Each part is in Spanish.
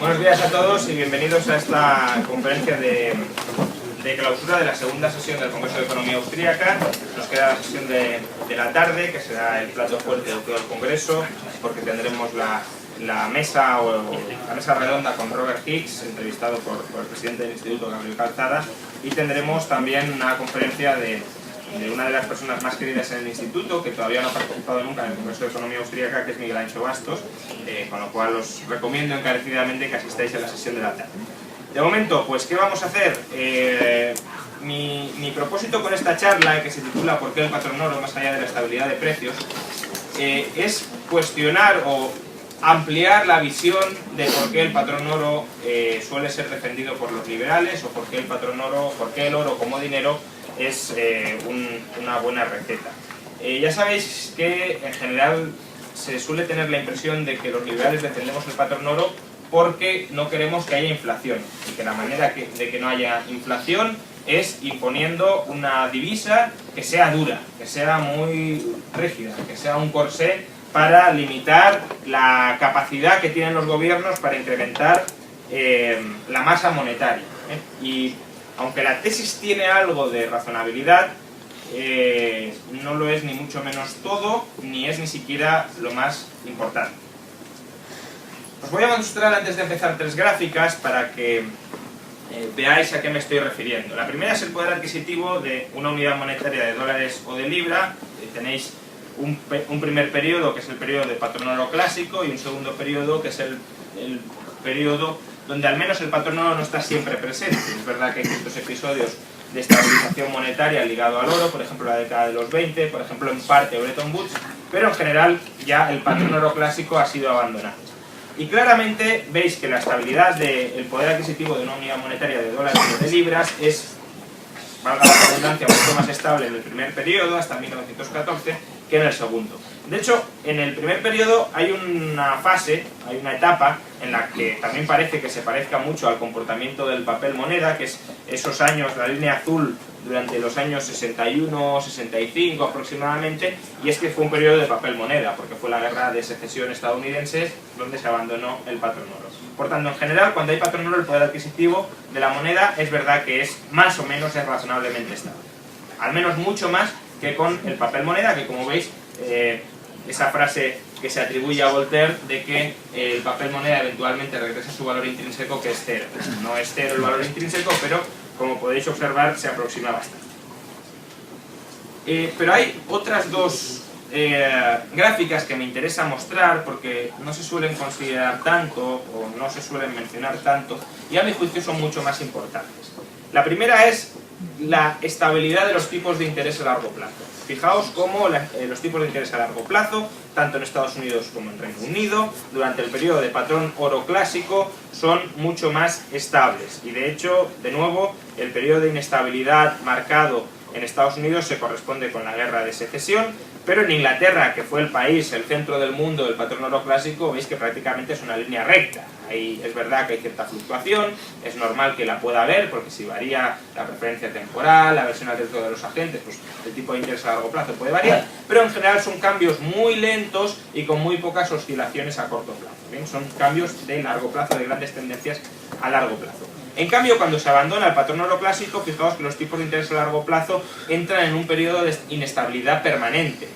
Buenos días a todos y bienvenidos a esta conferencia de clausura de la segunda sesión del Congreso de Economía Austríaca. Nos queda la sesión de la tarde, que será el plato fuerte de todo el Congreso, porque tendremos la mesa redonda con Robert Hicks, entrevistado por el presidente del Instituto, Gabriel Calzada, y tendremos también una conferencia de una de las personas más queridas en el Instituto, que todavía no ha participado nunca en el Congreso de Economía Austríaca, que es Miguel Ancho Bastos, con lo cual os recomiendo encarecidamente que asistáis a la sesión de la tarde. De momento, pues, ¿qué vamos a hacer? Mi propósito con esta charla, que se titula ¿Por qué el patrón oro más allá de la estabilidad de precios?, es cuestionar o ampliar la visión de por qué el patrón oro suele ser defendido por los liberales, o por qué el oro como dinero es una buena receta. Ya sabéis que en general se suele tener la impresión de que los liberales defendemos el patrón oro porque no queremos que haya inflación, y que la manera de que no haya inflación es imponiendo una divisa que sea dura, que sea muy rígida, que sea un corsé para limitar la capacidad que tienen los gobiernos para incrementar la masa monetaria. Y aunque la tesis tiene algo de razonabilidad, no lo es ni mucho menos todo, ni es ni siquiera lo más importante. Os voy a mostrar antes de empezar tres gráficas para que veáis a qué me estoy refiriendo. La primera es el poder adquisitivo de una unidad monetaria de dólares o de libra. Tenéis un primer periodo, que es el periodo de patrón oro clásico, y un segundo periodo, que es el periodo donde al menos el patrón oro no está siempre presente. Es verdad que hay ciertos episodios de estabilización monetaria ligado al oro, por ejemplo la década de los 20, por ejemplo en parte Bretton Woods, pero en general ya el patrón oro clásico ha sido abandonado. Y claramente veis que la estabilidad del poder adquisitivo de una unidad monetaria de dólares o de libras es, valga la redundancia, mucho más estable en el primer periodo, hasta 1914, que en el segundo. De hecho, en el primer periodo hay una fase, hay una etapa en la que también parece que se parezca mucho al comportamiento del papel moneda, que es esos años, la línea azul, durante los años 61, 65 aproximadamente, y es que fue un periodo de papel moneda, porque fue la guerra de secesión estadounidense donde se abandonó el patrón oro. Por tanto, en general, cuando hay patrón oro, el poder adquisitivo de la moneda es verdad que es más o menos razonablemente estable. Al menos mucho más que con el papel moneda, que como veis, esa frase que se atribuye a Voltaire de que el papel moneda eventualmente regresa a su valor intrínseco, que es cero. No es cero el valor intrínseco, pero como podéis observar se aproxima bastante. Pero hay otras dos gráficas que me interesa mostrar porque no se suelen considerar tanto o no se suelen mencionar tanto, y a mi juicio son mucho más importantes. La primera es la estabilidad de los tipos de interés a largo plazo. Fijaos cómo los tipos de interés a largo plazo, tanto en Estados Unidos como en Reino Unido, durante el periodo de patrón oro clásico, son mucho más estables. Y de hecho, de nuevo, el periodo de inestabilidad marcado en Estados Unidos se corresponde con la guerra de secesión, pero en Inglaterra, que fue el país, el centro del mundo del patrón oro clásico, veis que prácticamente es una línea recta. Ahí es verdad que hay cierta fluctuación, es normal que la pueda haber, porque si varía la preferencia temporal, la versión al riesgo de los agentes, pues el tipo de interés a largo plazo puede variar, pero en general son cambios muy lentos y con muy pocas oscilaciones a corto plazo. ¿Bien? Son cambios de largo plazo, de grandes tendencias a largo plazo. En cambio, cuando se abandona el patrón oro clásico, fijaos que los tipos de interés a largo plazo entran en un periodo de inestabilidad permanente.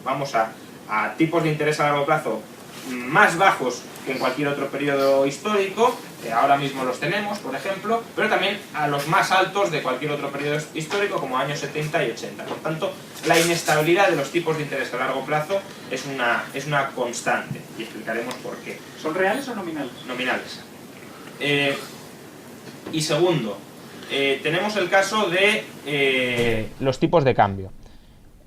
Vamos a tipos de interés a largo plazo más bajos que en cualquier otro periodo histórico, que ahora mismo los tenemos, por ejemplo, pero también a los más altos de cualquier otro periodo histórico, como años 70 y 80. Por tanto, la inestabilidad de los tipos de interés a largo plazo es una constante, y explicaremos por qué. ¿Son reales o nominales? Nominales. Y segundo, tenemos el caso de los tipos de cambio.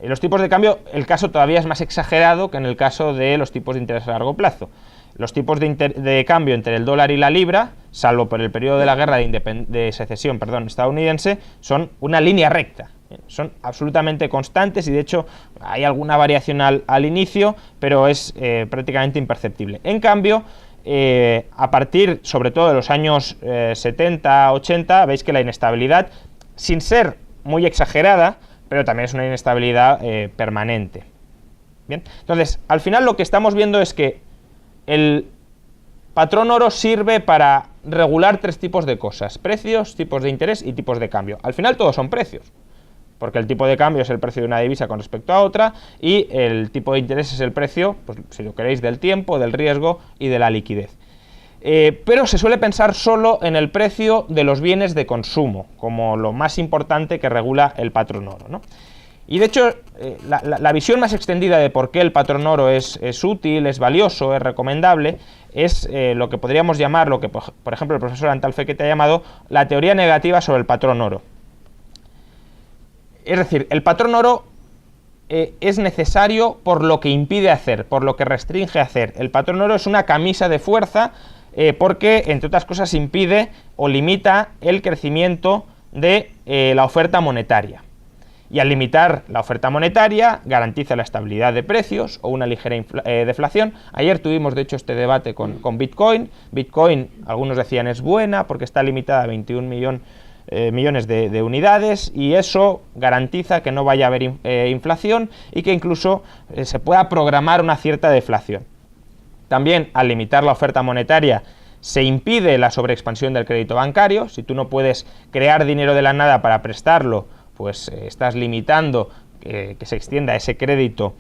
Los tipos de cambio, el caso todavía es más exagerado que en el caso de los tipos de interés a largo plazo. Los tipos de cambio entre el dólar y la libra, salvo por el periodo de la guerra de secesión estadounidense, son una línea recta. Son absolutamente constantes y de hecho hay alguna variación al inicio, pero es prácticamente imperceptible. En cambio, a partir sobre todo de los años 70, 80, veis que la inestabilidad, sin ser muy exagerada, pero también es una inestabilidad permanente. Bien, entonces, al final lo que estamos viendo es que patrón oro sirve para regular tres tipos de cosas: precios, tipos de interés y tipos de cambio. Al final todos son precios, porque el tipo de cambio es el precio de una divisa con respecto a otra, y el tipo de interés es el precio, pues, si lo queréis, del tiempo, del riesgo y de la liquidez. Pero se suele pensar solo en el precio de los bienes de consumo, como lo más importante que regula el patrón oro, ¿no? Y de hecho, la visión más extendida de por qué el patrón oro es útil, es valioso, es recomendable, es lo que podríamos llamar, lo que por ejemplo el profesor Antalfequete ha llamado la teoría negativa sobre el patrón oro. Es decir, el patrón oro es necesario por lo que impide hacer, por lo que restringe hacer. El patrón oro es una camisa de fuerza porque, entre otras cosas, impide o limita el crecimiento de la oferta monetaria. Y al limitar la oferta monetaria, garantiza la estabilidad de precios o una ligera deflación. Ayer tuvimos, de hecho, este debate con Bitcoin. Bitcoin, algunos decían, es buena porque está limitada a 21 millones de unidades, y eso garantiza que no vaya a haber inflación y que incluso se pueda programar una cierta deflación. También, al limitar la oferta monetaria, se impide la sobreexpansión del crédito bancario. Si tú no puedes crear dinero de la nada para prestarlo, pues estás limitando que se extienda ese crédito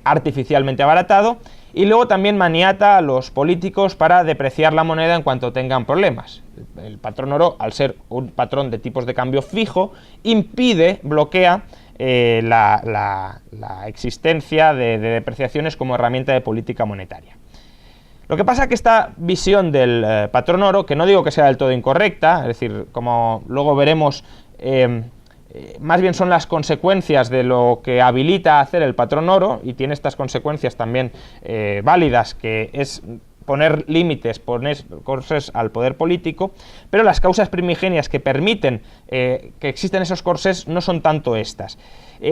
artificialmente abaratado. Y luego también maniata a los políticos para depreciar la moneda en cuanto tengan problemas. El patrón oro, al ser un patrón de tipos de cambio fijo, impide, bloquea la existencia de depreciaciones como herramienta de política monetaria. Lo que pasa es que esta visión del patrón oro, que no digo que sea del todo incorrecta, es decir, como luego veremos, más bien son las consecuencias de lo que habilita a hacer el patrón oro, y tiene estas consecuencias también válidas, que es poner límites, poner corsés al poder político, pero las causas primigenias que permiten que existen esos corsés no son tanto estas.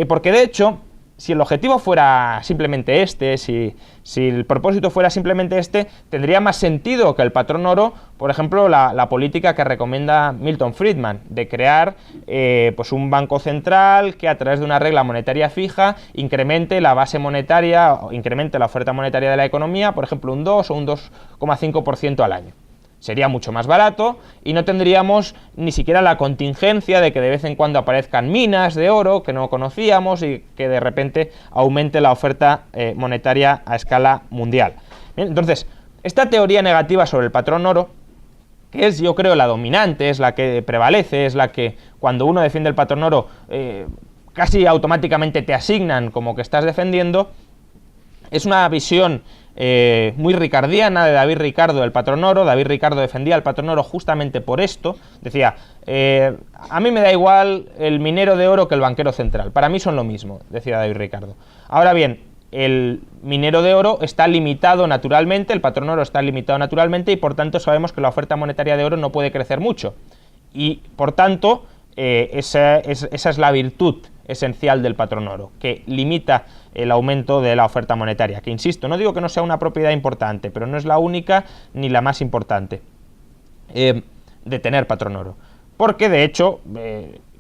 Porque de hecho, si el objetivo fuera simplemente este, si el propósito fuera simplemente este, tendría más sentido que el patrón oro, por ejemplo, la política que recomienda Milton Friedman, de crear pues un banco central que a través de una regla monetaria fija incremente la base monetaria, o incremente la oferta monetaria de la economía, por ejemplo, un 2 o un 2,5% al año. Sería mucho más barato y no tendríamos ni siquiera la contingencia de que de vez en cuando aparezcan minas de oro que no conocíamos y que de repente aumente la oferta monetaria a escala mundial. Bien, entonces, esta teoría negativa sobre el patrón oro, que es, yo creo, la dominante, es la que prevalece, es la que cuando uno defiende el patrón oro casi automáticamente te asignan como que estás defendiendo, es una visión muy ricardiana de David Ricardo del patrón oro. David Ricardo defendía el patrón oro justamente por esto. Decía, a mí me da igual el minero de oro que el banquero central, para mí son lo mismo, decía David Ricardo. Ahora bien, el minero de oro está limitado naturalmente, el patrón oro está limitado naturalmente, y por tanto sabemos que la oferta monetaria de oro no puede crecer mucho, y por tanto esa es la virtud esencial del patrón oro, que limita el aumento de la oferta monetaria, que, insisto, no digo que no sea una propiedad importante, pero no es la única ni la más importante de tener patrón oro, porque de hecho,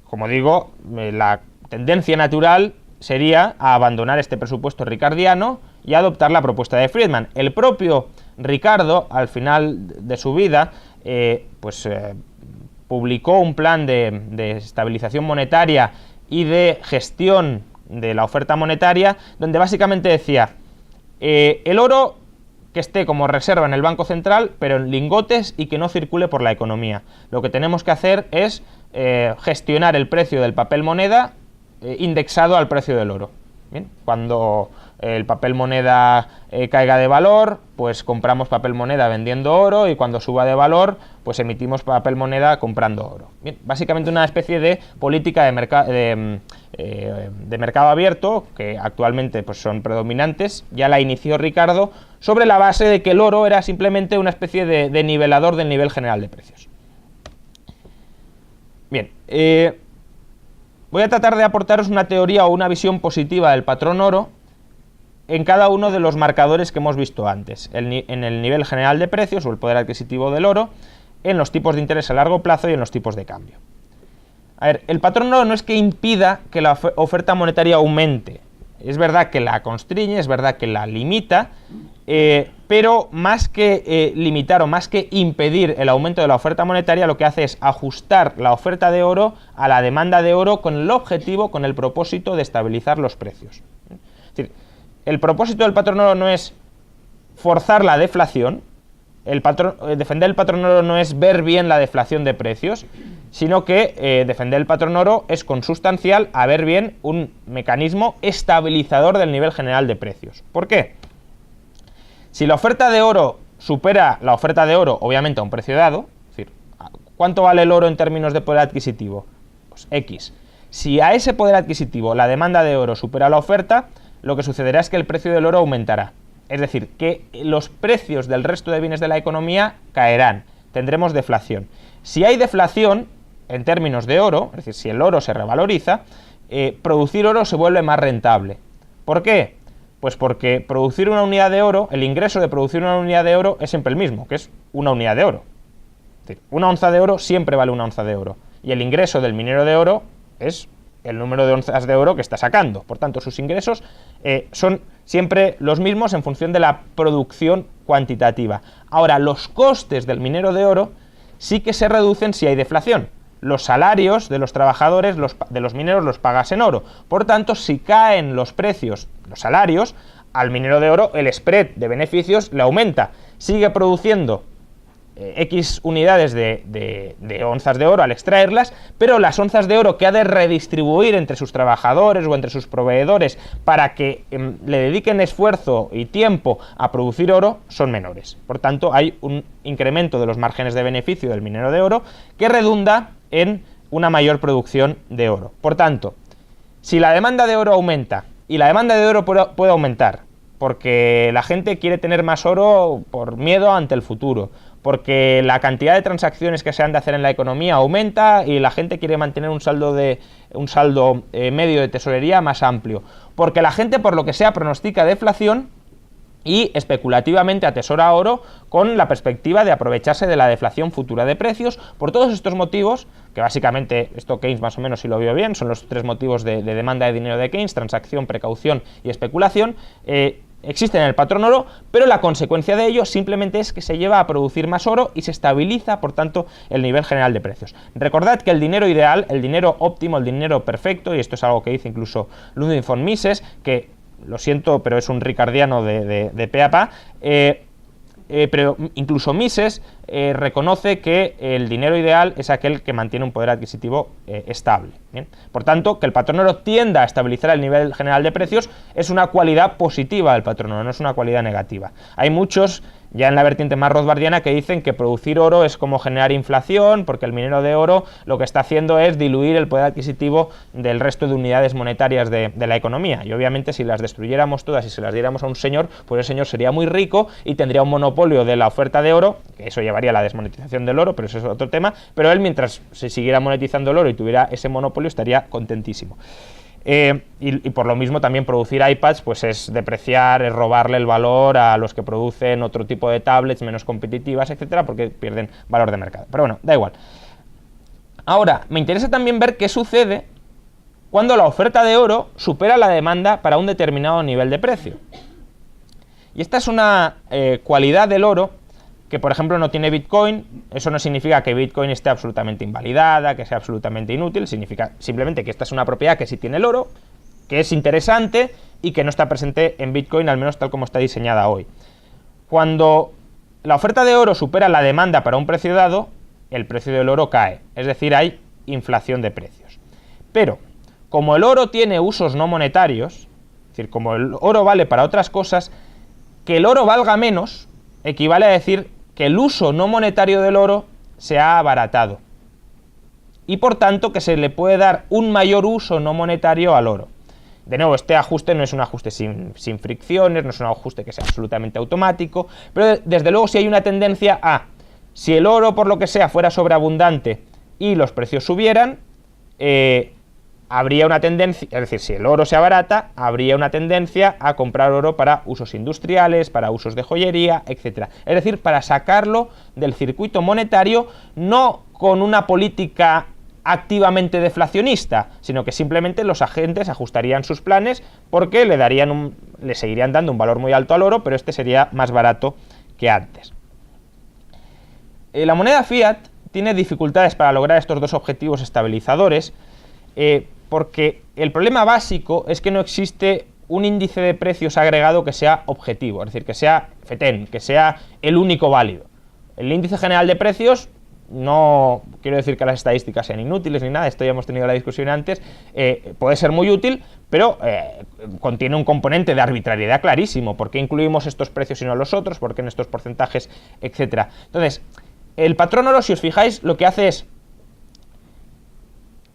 como digo, la tendencia natural sería a abandonar este presupuesto ricardiano y adoptar la propuesta de Friedman. El propio Ricardo, al final de su vida, publicó un plan de estabilización monetaria y de gestión de la oferta monetaria, donde básicamente decía, el oro que esté como reserva en el Banco Central, pero en lingotes, y que no circule por la economía. Lo que tenemos que hacer es gestionar el precio del papel moneda indexado al precio del oro. Bien, cuando el papel moneda caiga de valor, pues compramos papel moneda vendiendo oro, y cuando suba de valor, pues emitimos papel moneda comprando oro. Bien, básicamente una especie de política de mercado abierto, que actualmente pues son predominantes. Ya la inició Ricardo sobre la base de que el oro era simplemente una especie de nivelador del nivel general de precios. Bien, voy a tratar de aportaros una teoría o una visión positiva del patrón oro en cada uno de los marcadores que hemos visto antes, en el nivel general de precios o el poder adquisitivo del oro, en los tipos de interés a largo plazo y en los tipos de cambio. A ver, el patrón oro no es que impida que la oferta monetaria aumente, Es verdad que la constriñe, es verdad que la limita, pero más que limitar o más que impedir el aumento de la oferta monetaria, lo que hace es ajustar la oferta de oro a la demanda de oro con el objetivo, con el propósito de estabilizar los precios. Es decir, el propósito del patrón oro no es forzar la deflación, defender el patrón oro no es ver bien la deflación de precios, sino que defender el patrón oro es consustancial a ver bien un mecanismo estabilizador del nivel general de precios. ¿Por qué? Si la oferta de oro supera la oferta de oro, obviamente a un precio dado, es decir, ¿cuánto vale el oro en términos de poder adquisitivo? Pues X. Si a ese poder adquisitivo la demanda de oro supera la oferta, lo que sucederá es que el precio del oro aumentará. Es decir, que los precios del resto de bienes de la economía caerán, tendremos deflación. Si hay deflación en términos de oro, es decir, si el oro se revaloriza, producir oro se vuelve más rentable. ¿Por qué? Pues porque producir una unidad de oro, el ingreso de producir una unidad de oro es siempre el mismo, que es una unidad de oro. Es decir, una onza de oro siempre vale una onza de oro. Y el ingreso del minero de oro es el número de onzas de oro que está sacando. Por tanto, sus ingresos son siempre los mismos en función de la producción cuantitativa. Ahora, los costes del minero de oro sí que se reducen si hay deflación. Los salarios de los trabajadores de los mineros los pagas en oro. Por tanto, si caen los precios, los salarios, al minero de oro el spread de beneficios le aumenta. Sigue produciendo X unidades de onzas de oro al extraerlas, pero las onzas de oro que ha de redistribuir entre sus trabajadores o entre sus proveedores para que le dediquen esfuerzo y tiempo a producir oro son menores. Por tanto, hay un incremento de los márgenes de beneficio del minero de oro que redunda en una mayor producción de oro. Por tanto, si la demanda de oro aumenta, y la demanda de oro puede aumentar porque la gente quiere tener más oro por miedo ante el futuro, porque la cantidad de transacciones que se han de hacer en la economía aumenta y la gente quiere mantener un saldo medio de tesorería más amplio, porque la gente, por lo que sea, pronostica deflación y especulativamente atesora oro con la perspectiva de aprovecharse de la deflación futura de precios. Por todos estos motivos, que básicamente esto Keynes más o menos, si lo vio bien, son los tres motivos de demanda de dinero de Keynes: transacción, precaución y especulación, existen en el patrón oro, pero la consecuencia de ello simplemente es que se lleva a producir más oro y se estabiliza, por tanto, el nivel general de precios. Recordad que el dinero ideal, el dinero óptimo, el dinero perfecto, y esto es algo que dice incluso Ludwig von Mises, que lo siento, pero es un ricardiano de pe a pa, pero incluso Mises reconoce que el dinero ideal es aquel que mantiene un poder adquisitivo estable. ¿Bien? Por tanto, que el patrón oro tienda a estabilizar el nivel general de precios es una cualidad positiva del patrón oro, no es una cualidad negativa. Hay muchos, ya en la vertiente más rothbardiana, que dicen que producir oro es como generar inflación, porque el minero de oro lo que está haciendo es diluir el poder adquisitivo del resto de unidades monetarias de la economía. Y obviamente, si las destruyéramos todas y se las diéramos a un señor, pues el señor sería muy rico y tendría un monopolio de la oferta de oro, que eso llevaría a la desmonetización del oro, pero eso es otro tema. Pero él, mientras se siguiera monetizando el oro y tuviera ese monopolio, estaría contentísimo. Y por lo mismo también producir iPads pues es depreciar, es robarle el valor a los que producen otro tipo de tablets menos competitivas, etcétera, porque pierden valor de mercado. Pero bueno, da igual. Ahora, me interesa también ver qué sucede cuando la oferta de oro supera la demanda para un determinado nivel de precio. Y esta es una cualidad del oro que, por ejemplo, no tiene Bitcoin. Eso no significa que Bitcoin esté absolutamente invalidada, que sea absolutamente inútil, significa simplemente que esta es una propiedad que sí tiene el oro, que es interesante y que no está presente en Bitcoin, al menos tal como está diseñada hoy. Cuando la oferta de oro supera la demanda para un precio dado, el precio del oro cae, es decir, hay inflación de precios. Pero, como el oro tiene usos no monetarios, es decir, como el oro vale para otras cosas, que el oro valga menos equivale a decir que el uso no monetario del oro se ha abaratado y por tanto que se le puede dar un mayor uso no monetario al oro. De nuevo, este ajuste no es un ajuste sin fricciones, no es un ajuste que sea absolutamente automático, pero desde luego sí hay una tendencia a, si el oro por lo que sea fuera sobreabundante y los precios subieran, habría una tendencia, es decir, si el oro se abarata, habría una tendencia a comprar oro para usos industriales, para usos de joyería, etc. Es decir, para sacarlo del circuito monetario, no con una política activamente deflacionista, sino que simplemente los agentes ajustarían sus planes porque le seguirían dando un valor muy alto al oro, pero este sería más barato que antes. La moneda fiat tiene dificultades para lograr estos dos objetivos estabilizadores, porque el problema básico es que no existe un índice de precios agregado que sea objetivo, es decir, que sea FETEN, que sea el único válido. El índice general de precios, no quiero decir que las estadísticas sean inútiles ni nada, esto ya hemos tenido la discusión antes, puede ser muy útil, pero contiene un componente de arbitrariedad clarísimo. ¿Por qué incluimos estos precios y no los otros? ¿Por qué en estos porcentajes? Etcétera. Entonces, el patrón oro, si os fijáis, lo que hace es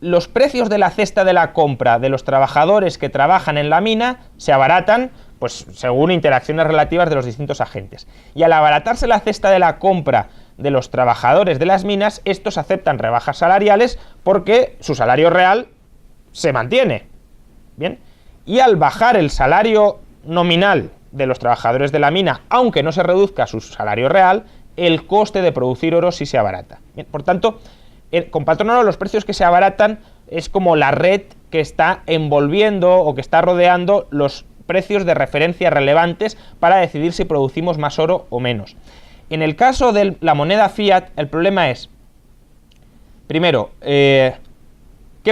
los precios de la cesta de la compra de los trabajadores que trabajan en la mina se abaratan pues según interacciones relativas de los distintos agentes. Y al abaratarse la cesta de la compra de los trabajadores de las minas, estos aceptan rebajas salariales porque su salario real se mantiene. Bien. Y al bajar el salario nominal de los trabajadores de la mina, aunque no se reduzca su salario real, el coste de producir oro sí se abarata. Bien, por tanto, con patrón oro los precios que se abaratan es como la red que está envolviendo o que está rodeando los precios de referencia relevantes para decidir si producimos más oro o menos. En el caso de la moneda fiat, el problema es, primero, ¿qué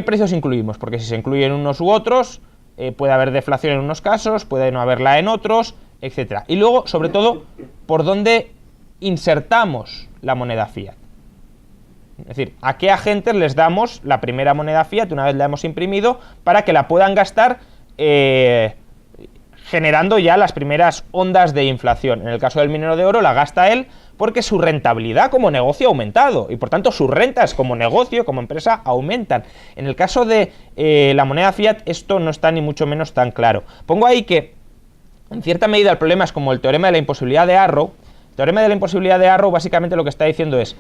precios incluimos? Porque si se incluyen unos u otros, puede haber deflación en unos casos, puede no haberla en otros, etc. Y luego, sobre todo, por dónde insertamos la moneda fiat. Es decir, ¿a qué agentes les damos la primera moneda fiat una vez la hemos imprimido para que la puedan gastar generando ya las primeras ondas de inflación? En el caso del minero de oro la gasta él porque su rentabilidad como negocio ha aumentado y por tanto sus rentas como negocio, como empresa, aumentan. En el caso de la moneda fiat esto no está ni mucho menos tan claro. Pongo ahí que en cierta medida el problema es como el teorema de la imposibilidad de Arrow. El teorema de la imposibilidad de Arrow básicamente lo que está diciendo es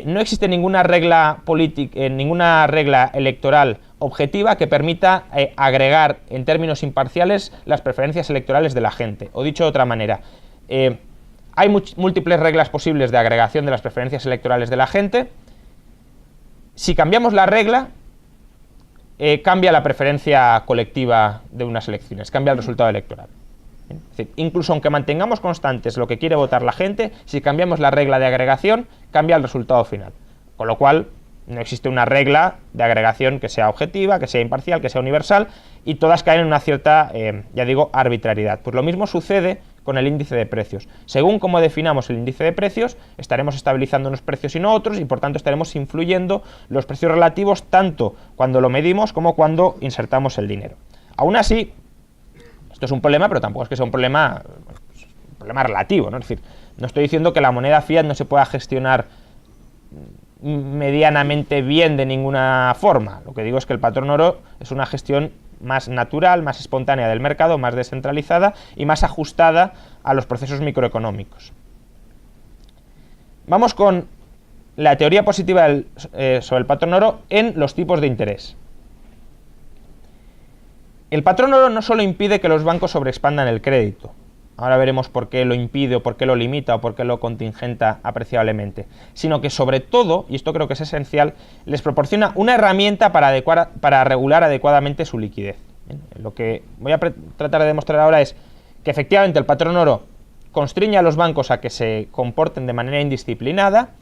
no existe ninguna regla política, ninguna regla electoral objetiva que permita agregar en términos imparciales las preferencias electorales de la gente. O dicho de otra manera, hay múltiples reglas posibles de agregación de las preferencias electorales de la gente. Si cambiamos la regla, cambia la preferencia colectiva de unas elecciones, cambia el resultado electoral. Es decir, incluso aunque mantengamos constantes lo que quiere votar la gente, si cambiamos la regla de agregación, cambia el resultado final. Con lo cual, no existe una regla de agregación que sea objetiva, que sea imparcial, que sea universal, y todas caen en una cierta, ya digo, arbitrariedad. Pues lo mismo sucede con el índice de precios. Según cómo definamos el índice de precios, estaremos estabilizando unos precios y no otros, y por tanto estaremos influyendo los precios relativos tanto cuando lo medimos como cuando insertamos el dinero. Aún así, esto es un problema, pero tampoco es que sea un problema relativo, ¿no? Es decir, no estoy diciendo que la moneda fiat no se pueda gestionar medianamente bien de ninguna forma. Lo que digo es que el patrón oro es una gestión más natural, más espontánea del mercado, más descentralizada y más ajustada a los procesos microeconómicos. Vamos con la teoría positiva sobre el patrón oro en los tipos de interés. El patrón oro no solo impide que los bancos sobreexpandan el crédito, ahora veremos por qué lo impide o por qué lo limita o por qué lo contingenta apreciablemente, sino que sobre todo, y esto creo que es esencial, les proporciona una herramienta para regular adecuadamente su liquidez. Bien, lo que voy a tratar de demostrar ahora es que efectivamente el patrón oro constriñe a los bancos a que se comporten de manera indisciplinada,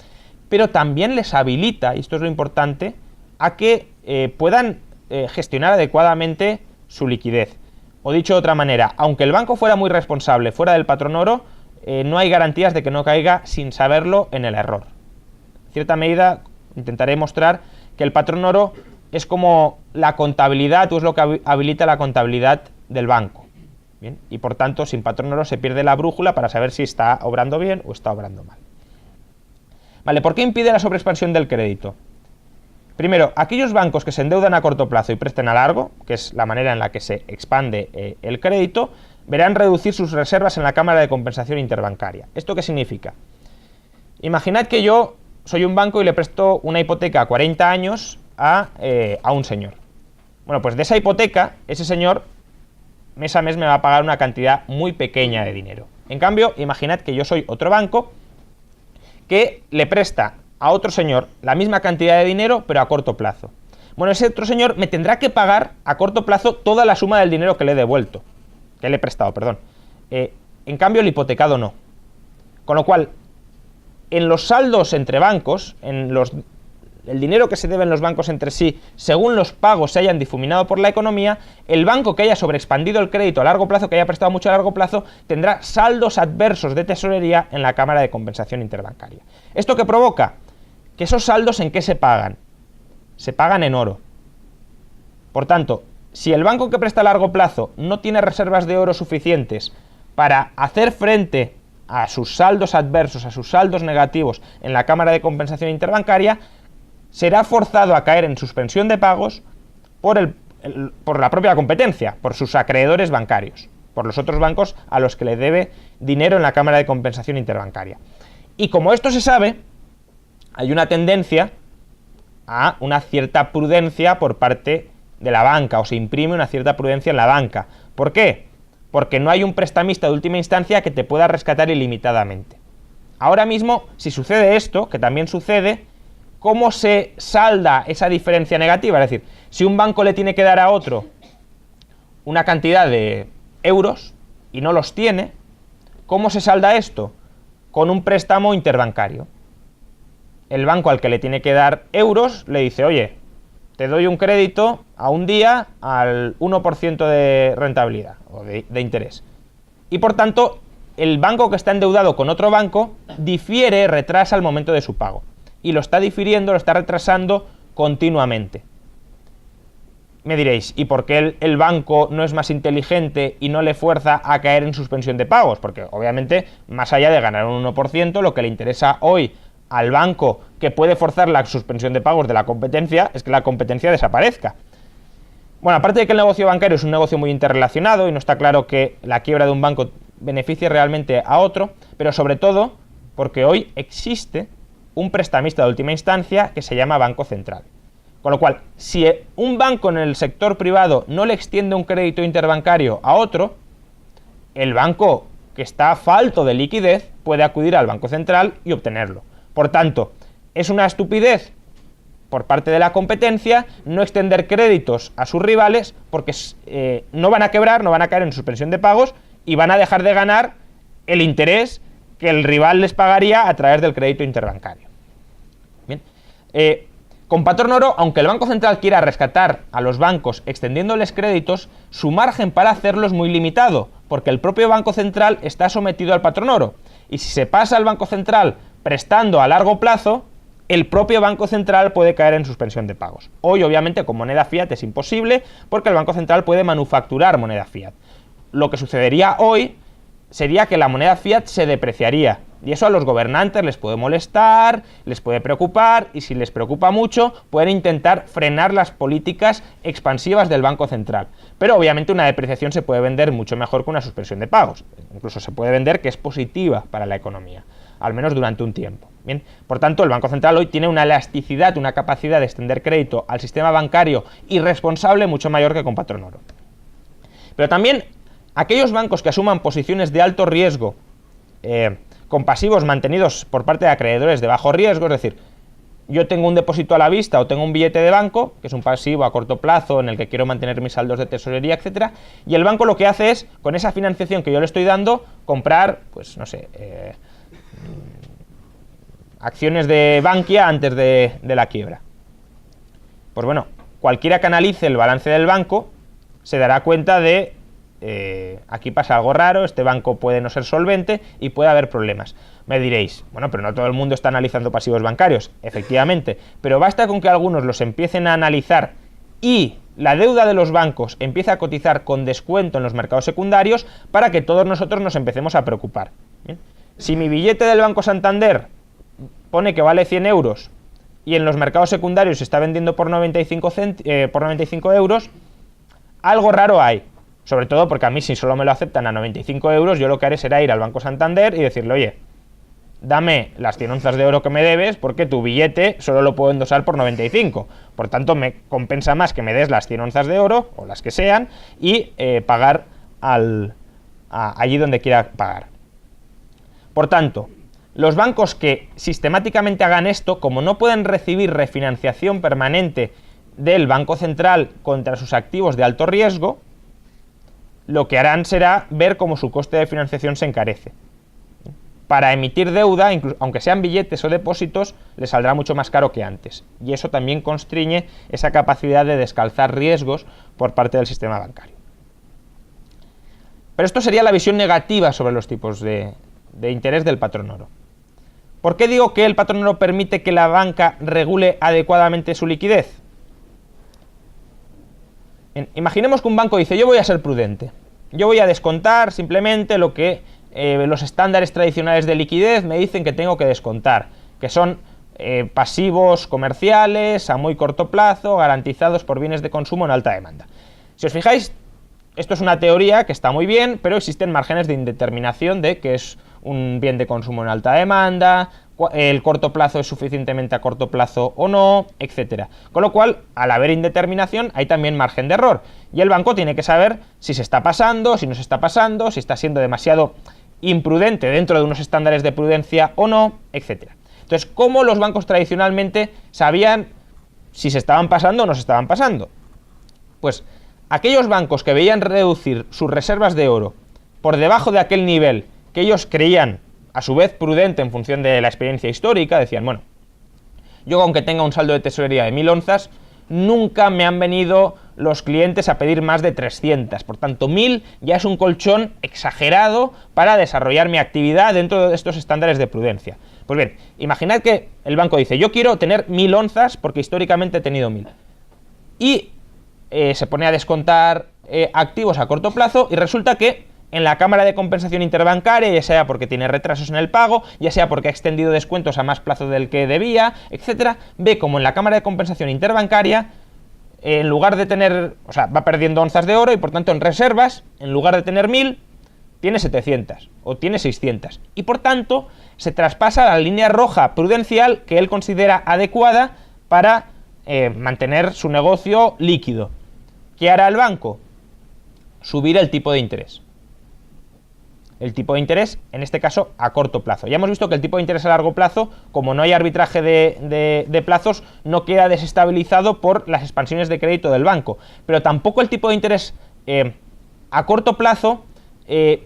pero también les habilita, y esto es lo importante, a que puedan gestionar adecuadamente su liquidez. O dicho de otra manera, aunque el banco fuera muy responsable fuera del patrón oro, no hay garantías de que no caiga sin saberlo en el error. En cierta medida intentaré mostrar que el patrón oro es como la contabilidad, o es lo que habilita la contabilidad del banco. Bien, y por tanto, sin patrón oro se pierde la brújula para saber si está obrando bien o está obrando mal. Vale, ¿por qué impide la sobreexpansión del crédito? Primero, aquellos bancos que se endeudan a corto plazo y presten a largo, que es la manera en la que se expande el crédito, verán reducir sus reservas en la Cámara de Compensación Interbancaria. ¿Esto qué significa? Imaginad que yo soy un banco y le presto una hipoteca a 40 años a un señor. Bueno, pues de esa hipoteca, ese señor mes a mes me va a pagar una cantidad muy pequeña de dinero. En cambio, imaginad que yo soy otro banco que le presta a otro señor la misma cantidad de dinero, pero a corto plazo. Bueno, ese otro señor me tendrá que pagar a corto plazo toda la suma del dinero que le he devuelto, que le he prestado, perdón. En cambio, el hipotecado no. Con lo cual, en los saldos entre bancos, el dinero que se deben los bancos entre sí, según los pagos se hayan difuminado por la economía, el banco que haya sobreexpandido el crédito a largo plazo, que haya prestado mucho a largo plazo, tendrá saldos adversos de tesorería en la Cámara de Compensación Interbancaria. ¿Esto qué provoca? Que esos saldos, ¿en qué se pagan? Se pagan en oro. Por tanto, si el banco que presta a largo plazo no tiene reservas de oro suficientes para hacer frente a sus saldos adversos, a sus saldos negativos en la Cámara de Compensación Interbancaria, será forzado a caer en suspensión de pagos por la propia competencia, por sus acreedores bancarios, por los otros bancos a los que le debe dinero en la Cámara de Compensación Interbancaria. Y como esto se sabe, hay una tendencia a una cierta prudencia por parte de la banca, o se imprime una cierta prudencia en la banca. ¿Por qué? Porque no hay un prestamista de última instancia que te pueda rescatar ilimitadamente. Ahora mismo, si sucede esto, que también sucede, ¿cómo se salda esa diferencia negativa? Es decir, si un banco le tiene que dar a otro una cantidad de euros y no los tiene, ¿cómo se salda esto? Con un préstamo interbancario. El banco al que le tiene que dar euros le dice, oye, te doy un crédito a un día al 1% de rentabilidad o de interés. Y por tanto, el banco que está endeudado con otro banco difiere, retrasa el momento de su pago. Y lo está difiriendo, lo está retrasando continuamente. Me diréis, ¿y por qué el banco no es más inteligente y no le fuerza a caer en suspensión de pagos? Porque obviamente, más allá de ganar un 1%, lo que le interesa hoy al banco que puede forzar la suspensión de pagos de la competencia es que la competencia desaparezca. Bueno, aparte de que el negocio bancario es un negocio muy interrelacionado y no está claro que la quiebra de un banco beneficie realmente a otro, pero sobre todo porque hoy existe un prestamista de última instancia que se llama Banco Central. Con lo cual, si un banco en el sector privado no le extiende un crédito interbancario a otro, el banco que está falto de liquidez puede acudir al Banco Central y obtenerlo. Por tanto, es una estupidez por parte de la competencia no extender créditos a sus rivales porque no van a quebrar, no van a caer en suspensión de pagos y van a dejar de ganar el interés que el rival les pagaría a través del crédito interbancario. Bien. Con patrón oro, aunque el Banco Central quiera rescatar a los bancos extendiéndoles créditos, su margen para hacerlo es muy limitado, porque el propio Banco Central está sometido al patrón oro. Y si se pasa al Banco Central prestando a largo plazo, el propio Banco Central puede caer en suspensión de pagos. Hoy, obviamente, con moneda fiat es imposible, porque el Banco Central puede manufacturar moneda fiat. Lo que sucedería hoy sería que la moneda fiat se depreciaría, y eso a los gobernantes les puede molestar, les puede preocupar, y si les preocupa mucho, pueden intentar frenar las políticas expansivas del Banco Central. Pero obviamente una depreciación se puede vender mucho mejor que una suspensión de pagos. Incluso se puede vender que es positiva para la economía, al menos durante un tiempo. Bien, por tanto, el Banco Central hoy tiene una elasticidad, una capacidad de extender crédito al sistema bancario irresponsable mucho mayor que con patrón oro. Pero también aquellos bancos que asuman posiciones de alto riesgo con pasivos mantenidos por parte de acreedores de bajo riesgo, es decir, yo tengo un depósito a la vista o tengo un billete de banco, que es un pasivo a corto plazo en el que quiero mantener mis saldos de tesorería, etcétera, y el banco lo que hace es, con esa financiación que yo le estoy dando, comprar, pues no sé, acciones de Bankia antes de la quiebra. Pues bueno, cualquiera que analice el balance del banco se dará cuenta de aquí pasa algo raro, este banco puede no ser solvente y puede haber problemas. Me diréis, bueno, pero no todo el mundo está analizando pasivos bancarios, efectivamente, pero basta con que algunos los empiecen a analizar y la deuda de los bancos empiece a cotizar con descuento en los mercados secundarios para que todos nosotros nos empecemos a preocupar. ¿Bien? Si mi billete del Banco Santander pone que vale 100 euros y en los mercados secundarios se está vendiendo por 95 euros, algo raro hay. Sobre todo porque a mí, si solo me lo aceptan a 95 euros, yo lo que haré será ir al Banco Santander y decirle, oye, dame las 100 onzas de oro que me debes porque tu billete solo lo puedo endosar por 95. Por tanto, me compensa más que me des las 100 onzas de oro, o las que sean, y pagar allí donde quiera pagar. Por tanto, Los bancos que sistemáticamente hagan esto, como no pueden recibir refinanciación permanente del Banco Central contra sus activos de alto riesgo, lo que harán será ver cómo su coste de financiación se encarece. Para emitir deuda, aunque sean billetes o depósitos, les saldrá mucho más caro que antes. Y eso también constriñe esa capacidad de descalzar riesgos por parte del sistema bancario. Pero esto sería la visión negativa sobre los tipos de interés del patrón oro. ¿Por qué digo que el patrón oro permite que la banca regule adecuadamente su liquidez? Bien, imaginemos que un banco dice, yo voy a ser prudente, yo voy a descontar simplemente lo que los estándares tradicionales de liquidez me dicen que tengo que descontar, que son pasivos comerciales a muy corto plazo, garantizados por bienes de consumo en alta demanda. Si os fijáis, esto es una teoría que está muy bien, pero existen márgenes de indeterminación de que es un bien de consumo en alta demanda, el corto plazo es suficientemente a corto plazo o no, etcétera. Con lo cual, al haber indeterminación, hay también margen de error. Y el banco tiene que saber si se está pasando, si no se está pasando, si está siendo demasiado imprudente dentro de unos estándares de prudencia o no, etcétera. Entonces, ¿cómo los bancos tradicionalmente sabían si se estaban pasando o no se estaban pasando? Pues aquellos bancos que veían reducir sus reservas de oro por debajo de aquel nivel que ellos creían, a su vez prudente en función de la experiencia histórica, decían, bueno, yo aunque tenga un saldo de tesorería de 1000 onzas, nunca me han venido los clientes a pedir más de 300, por tanto 1000 ya es un colchón exagerado para desarrollar mi actividad dentro de estos estándares de prudencia. Pues bien, imaginad que el banco dice, yo quiero tener 1000 onzas porque históricamente he tenido 1000. Y se pone a descontar activos a corto plazo y resulta que en la cámara de compensación interbancaria, ya sea porque tiene retrasos en el pago, ya sea porque ha extendido descuentos a más plazo del que debía, etcétera, ve como en la cámara de compensación interbancaria, en lugar de tener, o sea, va perdiendo onzas de oro y por tanto en reservas, en lugar de tener 1000, tiene 700 o tiene 600. Y por tanto se traspasa la línea roja prudencial que él considera adecuada para mantener su negocio líquido. ¿Qué hará el banco? Subir el tipo de interés. El tipo de interés, en este caso, a corto plazo. Ya hemos visto que el tipo de interés a largo plazo, como no hay arbitraje de plazos, no queda desestabilizado por las expansiones de crédito del banco. Pero tampoco el tipo de interés a corto plazo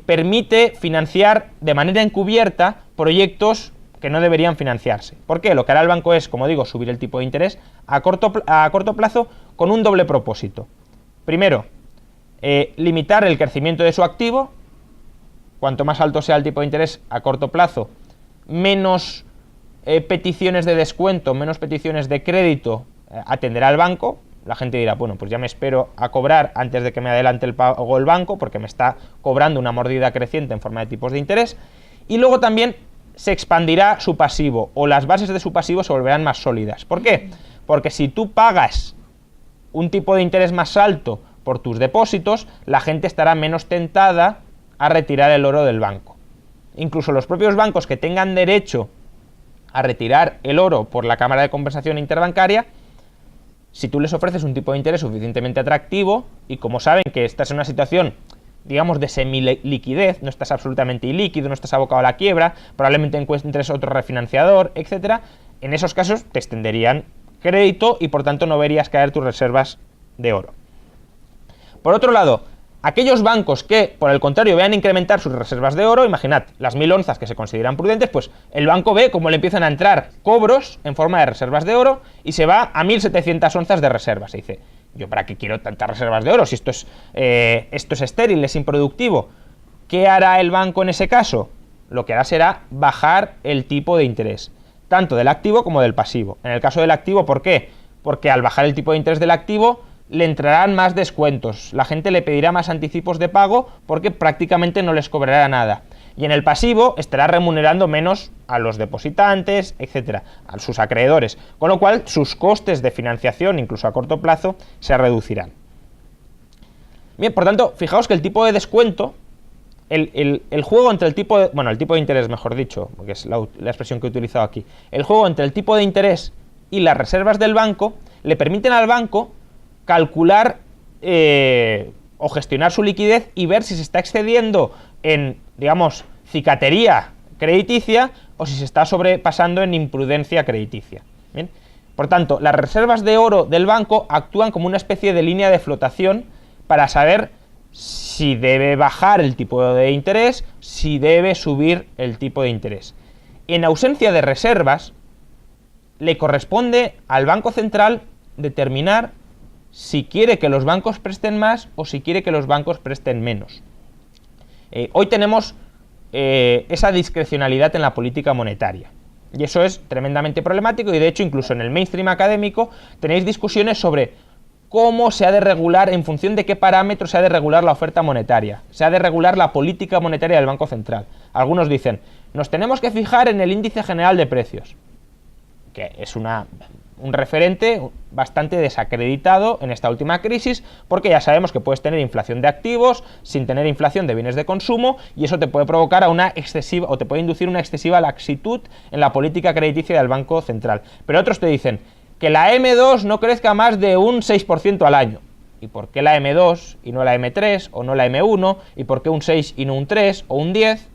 permite financiar de manera encubierta proyectos que no deberían financiarse. ¿Por qué? Lo que hará el banco es, como digo, subir el tipo de interés a corto plazo con un doble propósito. Primero, limitar el crecimiento de su activo. Cuanto más alto sea el tipo de interés a corto plazo, menos peticiones de descuento, menos peticiones de crédito atenderá el banco. La gente dirá, bueno, pues ya me espero a cobrar antes de que me adelante el pago el banco, porque me está cobrando una mordida creciente en forma de tipos de interés. Y luego también se expandirá su pasivo, o las bases de su pasivo se volverán más sólidas. ¿Por qué? Porque si tú pagas un tipo de interés más alto por tus depósitos, la gente estará menos tentada a retirar el oro del banco. Incluso los propios bancos que tengan derecho a retirar el oro por la cámara de compensación interbancaria, si tú les ofreces un tipo de interés suficientemente atractivo, y como saben que estás en una situación, digamos, de semiliquidez, no estás absolutamente ilíquido, no estás abocado a la quiebra, probablemente encuentres otro refinanciador, etcétera, en esos casos te extenderían crédito y por tanto no verías caer tus reservas de oro. Por otro lado, aquellos bancos que, por el contrario, vean incrementar sus reservas de oro, imaginad, las 1000 onzas que se consideran prudentes, pues el banco ve cómo le empiezan a entrar cobros en forma de reservas de oro y se va a 1700 onzas de reservas. Se dice, ¿yo para qué quiero tantas reservas de oro? Si esto es estéril, es improductivo. ¿Qué hará el banco en ese caso? Lo que hará será bajar el tipo de interés, tanto del activo como del pasivo. En el caso del activo, ¿por qué? Porque al bajar el tipo de interés del activo, le entrarán más descuentos, la gente le pedirá más anticipos de pago porque prácticamente no les cobrará nada. Y en el pasivo estará remunerando menos a los depositantes, etcétera, a sus acreedores, con lo cual sus costes de financiación, incluso a corto plazo, se reducirán. Bien, por tanto, fijaos que el tipo de descuento, el juego entre el tipo de interés, mejor dicho, porque es la expresión que he utilizado aquí, el juego entre el tipo de interés y las reservas del banco, le permiten al banco calcular o gestionar su liquidez y ver si se está excediendo en, digamos, cicatería crediticia o si se está sobrepasando en imprudencia crediticia. ¿Bien? Por tanto, las reservas de oro del banco actúan como una especie de línea de flotación para saber si debe bajar el tipo de interés, si debe subir el tipo de interés. En ausencia de reservas, le corresponde al Banco Central determinar si quiere que los bancos presten más o si quiere que los bancos presten menos. Hoy tenemos esa discrecionalidad en la política monetaria. Y eso es tremendamente problemático y de hecho incluso en el mainstream académico tenéis discusiones sobre cómo se ha de regular, en función de qué parámetros se ha de regular la oferta monetaria, se ha de regular la política monetaria del Banco Central. Algunos dicen, nos tenemos que fijar en el índice general de precios, que es un referente bastante desacreditado en esta última crisis, porque ya sabemos que puedes tener inflación de activos sin tener inflación de bienes de consumo, y eso te puede provocar o te puede inducir una excesiva laxitud en la política crediticia del Banco Central. Pero otros te dicen que la M2 no crezca más de un 6% al año. ¿Y por qué la M2 y no la M3 o no la M1? ¿Y por qué un 6 y no un 3 o un 10?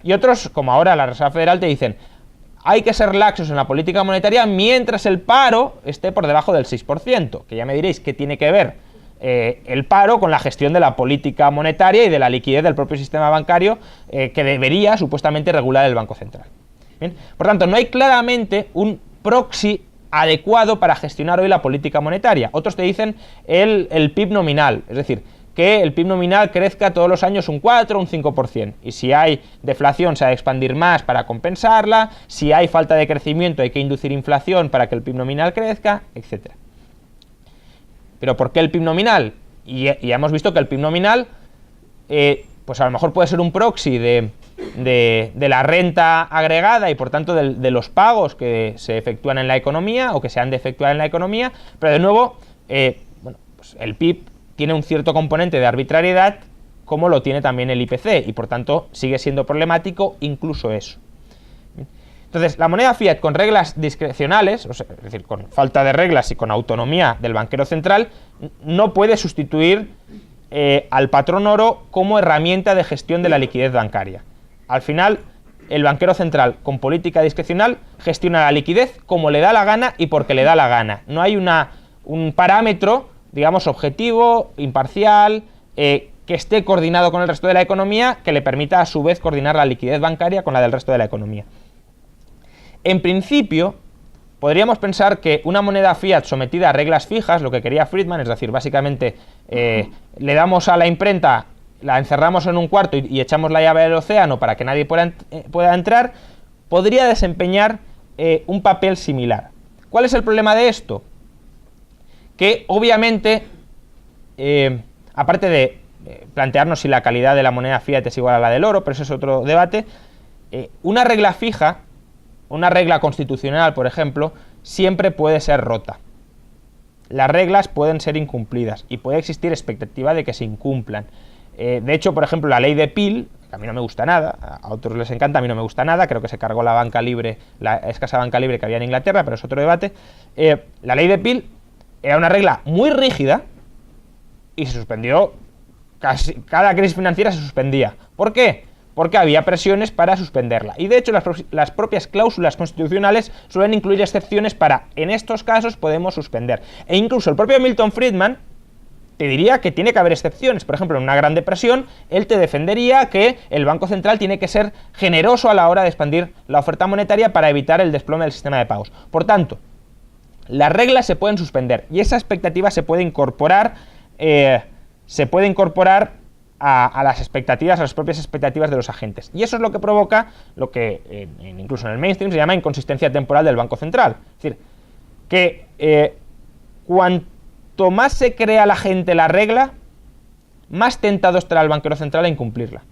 Y otros, como ahora la Reserva Federal, te dicen hay que ser laxos en la política monetaria mientras el paro esté por debajo del 6%, que ya me diréis qué tiene que ver el paro con la gestión de la política monetaria y de la liquidez del propio sistema bancario que debería supuestamente regular el Banco Central. ¿Bien? Por tanto, no hay claramente un proxy adecuado para gestionar hoy la política monetaria. Otros te dicen el PIB nominal, es decir, que el PIB nominal crezca todos los años un 4 o un 5%, y si hay deflación se ha de expandir más para compensarla, si hay falta de crecimiento hay que inducir inflación para que el PIB nominal crezca, etc. ¿Pero por qué el PIB nominal? Y ya hemos visto que el PIB nominal pues a lo mejor puede ser un proxy de la renta agregada y por tanto de los pagos que se efectúan en la economía o que se han de efectuar en la economía, pero de nuevo pues el PIB tiene un cierto componente de arbitrariedad como lo tiene también el IPC y por tanto sigue siendo problemático incluso eso. Entonces, la moneda fiat con reglas discrecionales, es decir, con falta de reglas y con autonomía del banquero central, no puede sustituir al patrón oro como herramienta de gestión de la liquidez bancaria. Al final, el banquero central con política discrecional gestiona la liquidez como le da la gana y porque le da la gana. No hay un parámetro, digamos, objetivo, imparcial, que esté coordinado con el resto de la economía, que le permita a su vez coordinar la liquidez bancaria con la del resto de la economía. En principio, podríamos pensar que una moneda fiat sometida a reglas fijas, lo que quería Friedman, es decir, básicamente le damos a la imprenta, la encerramos en un cuarto y echamos la llave del océano para que nadie pueda entrar, podría desempeñar un papel similar. ¿Cuál es el problema de esto? Que obviamente, aparte de plantearnos si la calidad de la moneda fiat es igual a la del oro, pero eso es otro debate, una regla fija, una regla constitucional, por ejemplo, siempre puede ser rota. Las reglas pueden ser incumplidas y puede existir expectativa de que se incumplan. De hecho, por ejemplo, la ley de Peel, que a mí no me gusta nada, a otros les encanta, a mí no me gusta nada, creo que se cargó la banca libre, la escasa banca libre que había en Inglaterra, pero es otro debate. La ley de Peel era una regla muy rígida y se suspendió, cada crisis financiera se suspendía. ¿Por qué? Porque había presiones para suspenderla. Y de hecho las propias cláusulas constitucionales suelen incluir excepciones para, en estos casos, podemos suspender. E incluso el propio Milton Friedman te diría que tiene que haber excepciones. Por ejemplo, en una gran depresión, él te defendería que el Banco Central tiene que ser generoso a la hora de expandir la oferta monetaria para evitar el desplome del sistema de pagos. Por tanto, las reglas se pueden suspender y esa expectativa se puede incorporar a las expectativas, a las propias expectativas de los agentes. Y eso es lo que provoca lo que incluso en el mainstream se llama inconsistencia temporal del Banco Central. Es decir, que cuanto más se crea la gente la regla, más tentado estará el banquero central a incumplirla.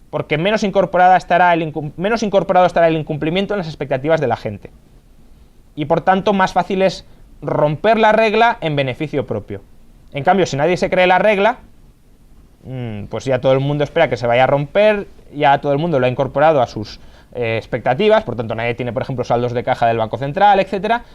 Porque menos incorporado estará el incumplimiento en las expectativas de la gente. Y por tanto, más fácil es romper la regla en beneficio propio. En cambio, si nadie se cree la regla, pues ya todo el mundo espera que se vaya a romper, ya todo el mundo lo ha incorporado a sus expectativas, por tanto nadie tiene, por ejemplo, saldos de caja del Banco Central, etcétera,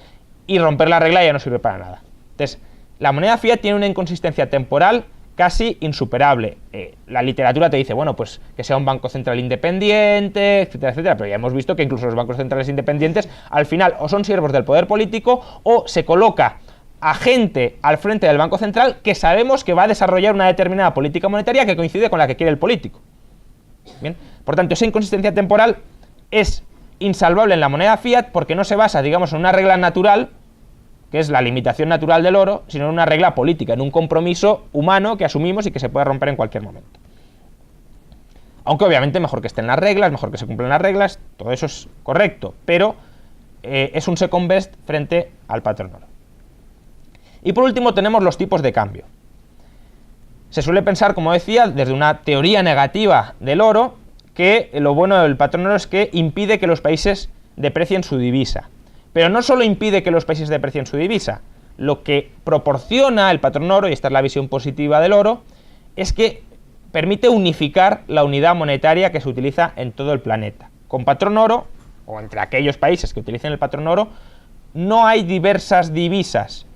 y romper la regla ya no sirve para nada. Entonces, la moneda fiat tiene una inconsistencia temporal casi insuperable. La literatura te dice, bueno, pues que sea un banco central independiente, etcétera, etcétera, pero ya hemos visto que incluso los bancos centrales independientes al final o son siervos del poder político o se coloca a gente al frente del Banco Central que sabemos que va a desarrollar una determinada política monetaria que coincide con la que quiere el político. Bien, por tanto, esa inconsistencia temporal es insalvable en la moneda fiat porque no se basa, digamos, en una regla natural, que es la limitación natural del oro, sino en una regla política, en un compromiso humano que asumimos y que se puede romper en cualquier momento. Aunque obviamente mejor que estén las reglas, mejor que se cumplan las reglas, todo eso es correcto, pero es un second best frente al patrón oro. Y por último tenemos los tipos de cambio. Se suele pensar, como decía, desde una teoría negativa del oro, que lo bueno del patrón oro es que impide que los países deprecien su divisa. Pero no solo impide que los países deprecien su divisa, lo que proporciona el patrón oro, y esta es la visión positiva del oro, es que permite unificar la unidad monetaria que se utiliza en todo el planeta. Con patrón oro, o entre aquellos países que utilicen el patrón oro, no hay diversas divisas,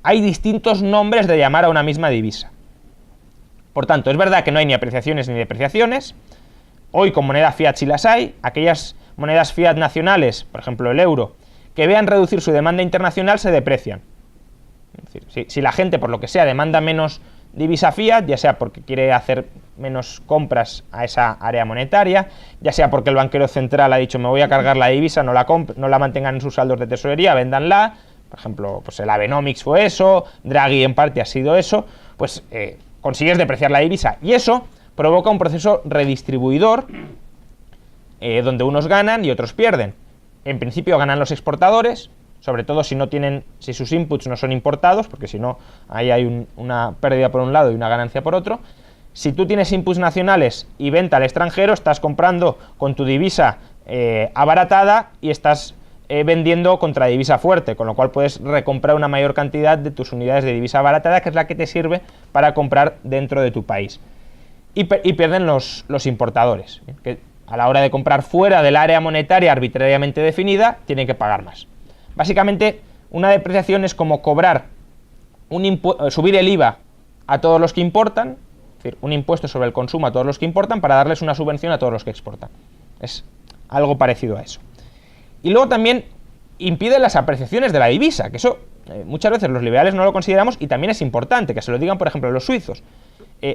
hay distintos nombres de llamar a una misma divisa. Por tanto, es verdad que no hay ni apreciaciones ni depreciaciones. Hoy con moneda fiat sí las hay. Aquellas monedas fiat nacionales, por ejemplo el euro, que vean reducir su demanda internacional se deprecian. Es decir, si la gente por lo que sea demanda menos divisa fiat, ya sea porque quiere hacer menos compras a esa área monetaria, ya sea porque el banquero central ha dicho me voy a cargar la divisa, no la mantengan en sus saldos de tesorería, véndanla. Por ejemplo, pues el Abenomics fue eso, Draghi en parte ha sido eso, pues consigues depreciar la divisa y eso provoca un proceso redistribuidor donde unos ganan y otros pierden. En principio ganan los exportadores, sobre todo si sus inputs no son importados, porque si no, ahí hay una pérdida por un lado y una ganancia por otro. Si tú tienes inputs nacionales y venta al extranjero, estás comprando con tu divisa abaratada y estás vendiendo contra divisa fuerte, con lo cual puedes recomprar una mayor cantidad de tus unidades de divisa abaratada, que es la que te sirve para comprar dentro de tu país. Y pierden los importadores, que a la hora de comprar fuera del área monetaria arbitrariamente definida, tienen que pagar más. Básicamente, una depreciación es como cobrar subir el IVA a todos los que importan, es decir, un impuesto sobre el consumo a todos los que importan para darles una subvención a todos los que exportan. Es algo parecido a eso. Y luego también impide las apreciaciones de la divisa, que eso muchas veces los liberales no lo consideramos y también es importante que se lo digan, por ejemplo, los suizos.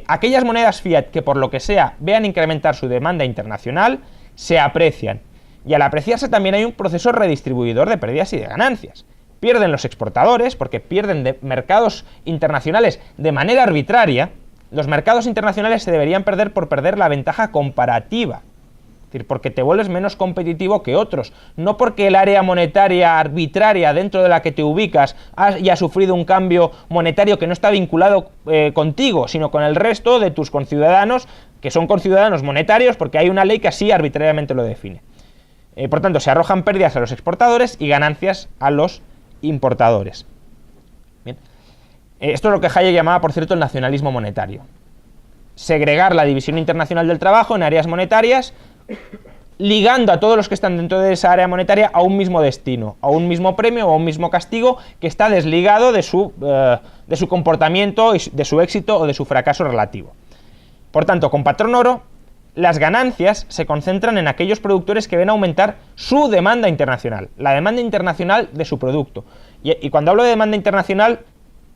Aquellas monedas fiat que por lo que sea vean incrementar su demanda internacional se aprecian, y al apreciarse también hay un proceso redistribuidor de pérdidas y de ganancias. Pierden los exportadores porque pierden de mercados internacionales de manera arbitraria. Los mercados internacionales se deberían perder por perder la ventaja comparativa, es decir, porque te vuelves menos competitivo que otros, no porque el área monetaria arbitraria dentro de la que te ubicas haya sufrido un cambio monetario que no está vinculado contigo, sino con el resto de tus conciudadanos, que son conciudadanos monetarios, porque hay una ley que así arbitrariamente lo define. Por tanto, se arrojan pérdidas a los exportadores y ganancias a los importadores. Bien. Esto es lo que Hayek llamaba, por cierto, el nacionalismo monetario. Segregar la división internacional del trabajo en áreas monetarias, ligando a todos los que están dentro de esa área monetaria a un mismo destino, a un mismo premio o a un mismo castigo que está desligado de su comportamiento, y de su éxito o de su fracaso relativo. Por tanto, con patrón oro, las ganancias se concentran en aquellos productores que ven aumentar su demanda internacional, la demanda internacional de su producto. Y cuando hablo de demanda internacional,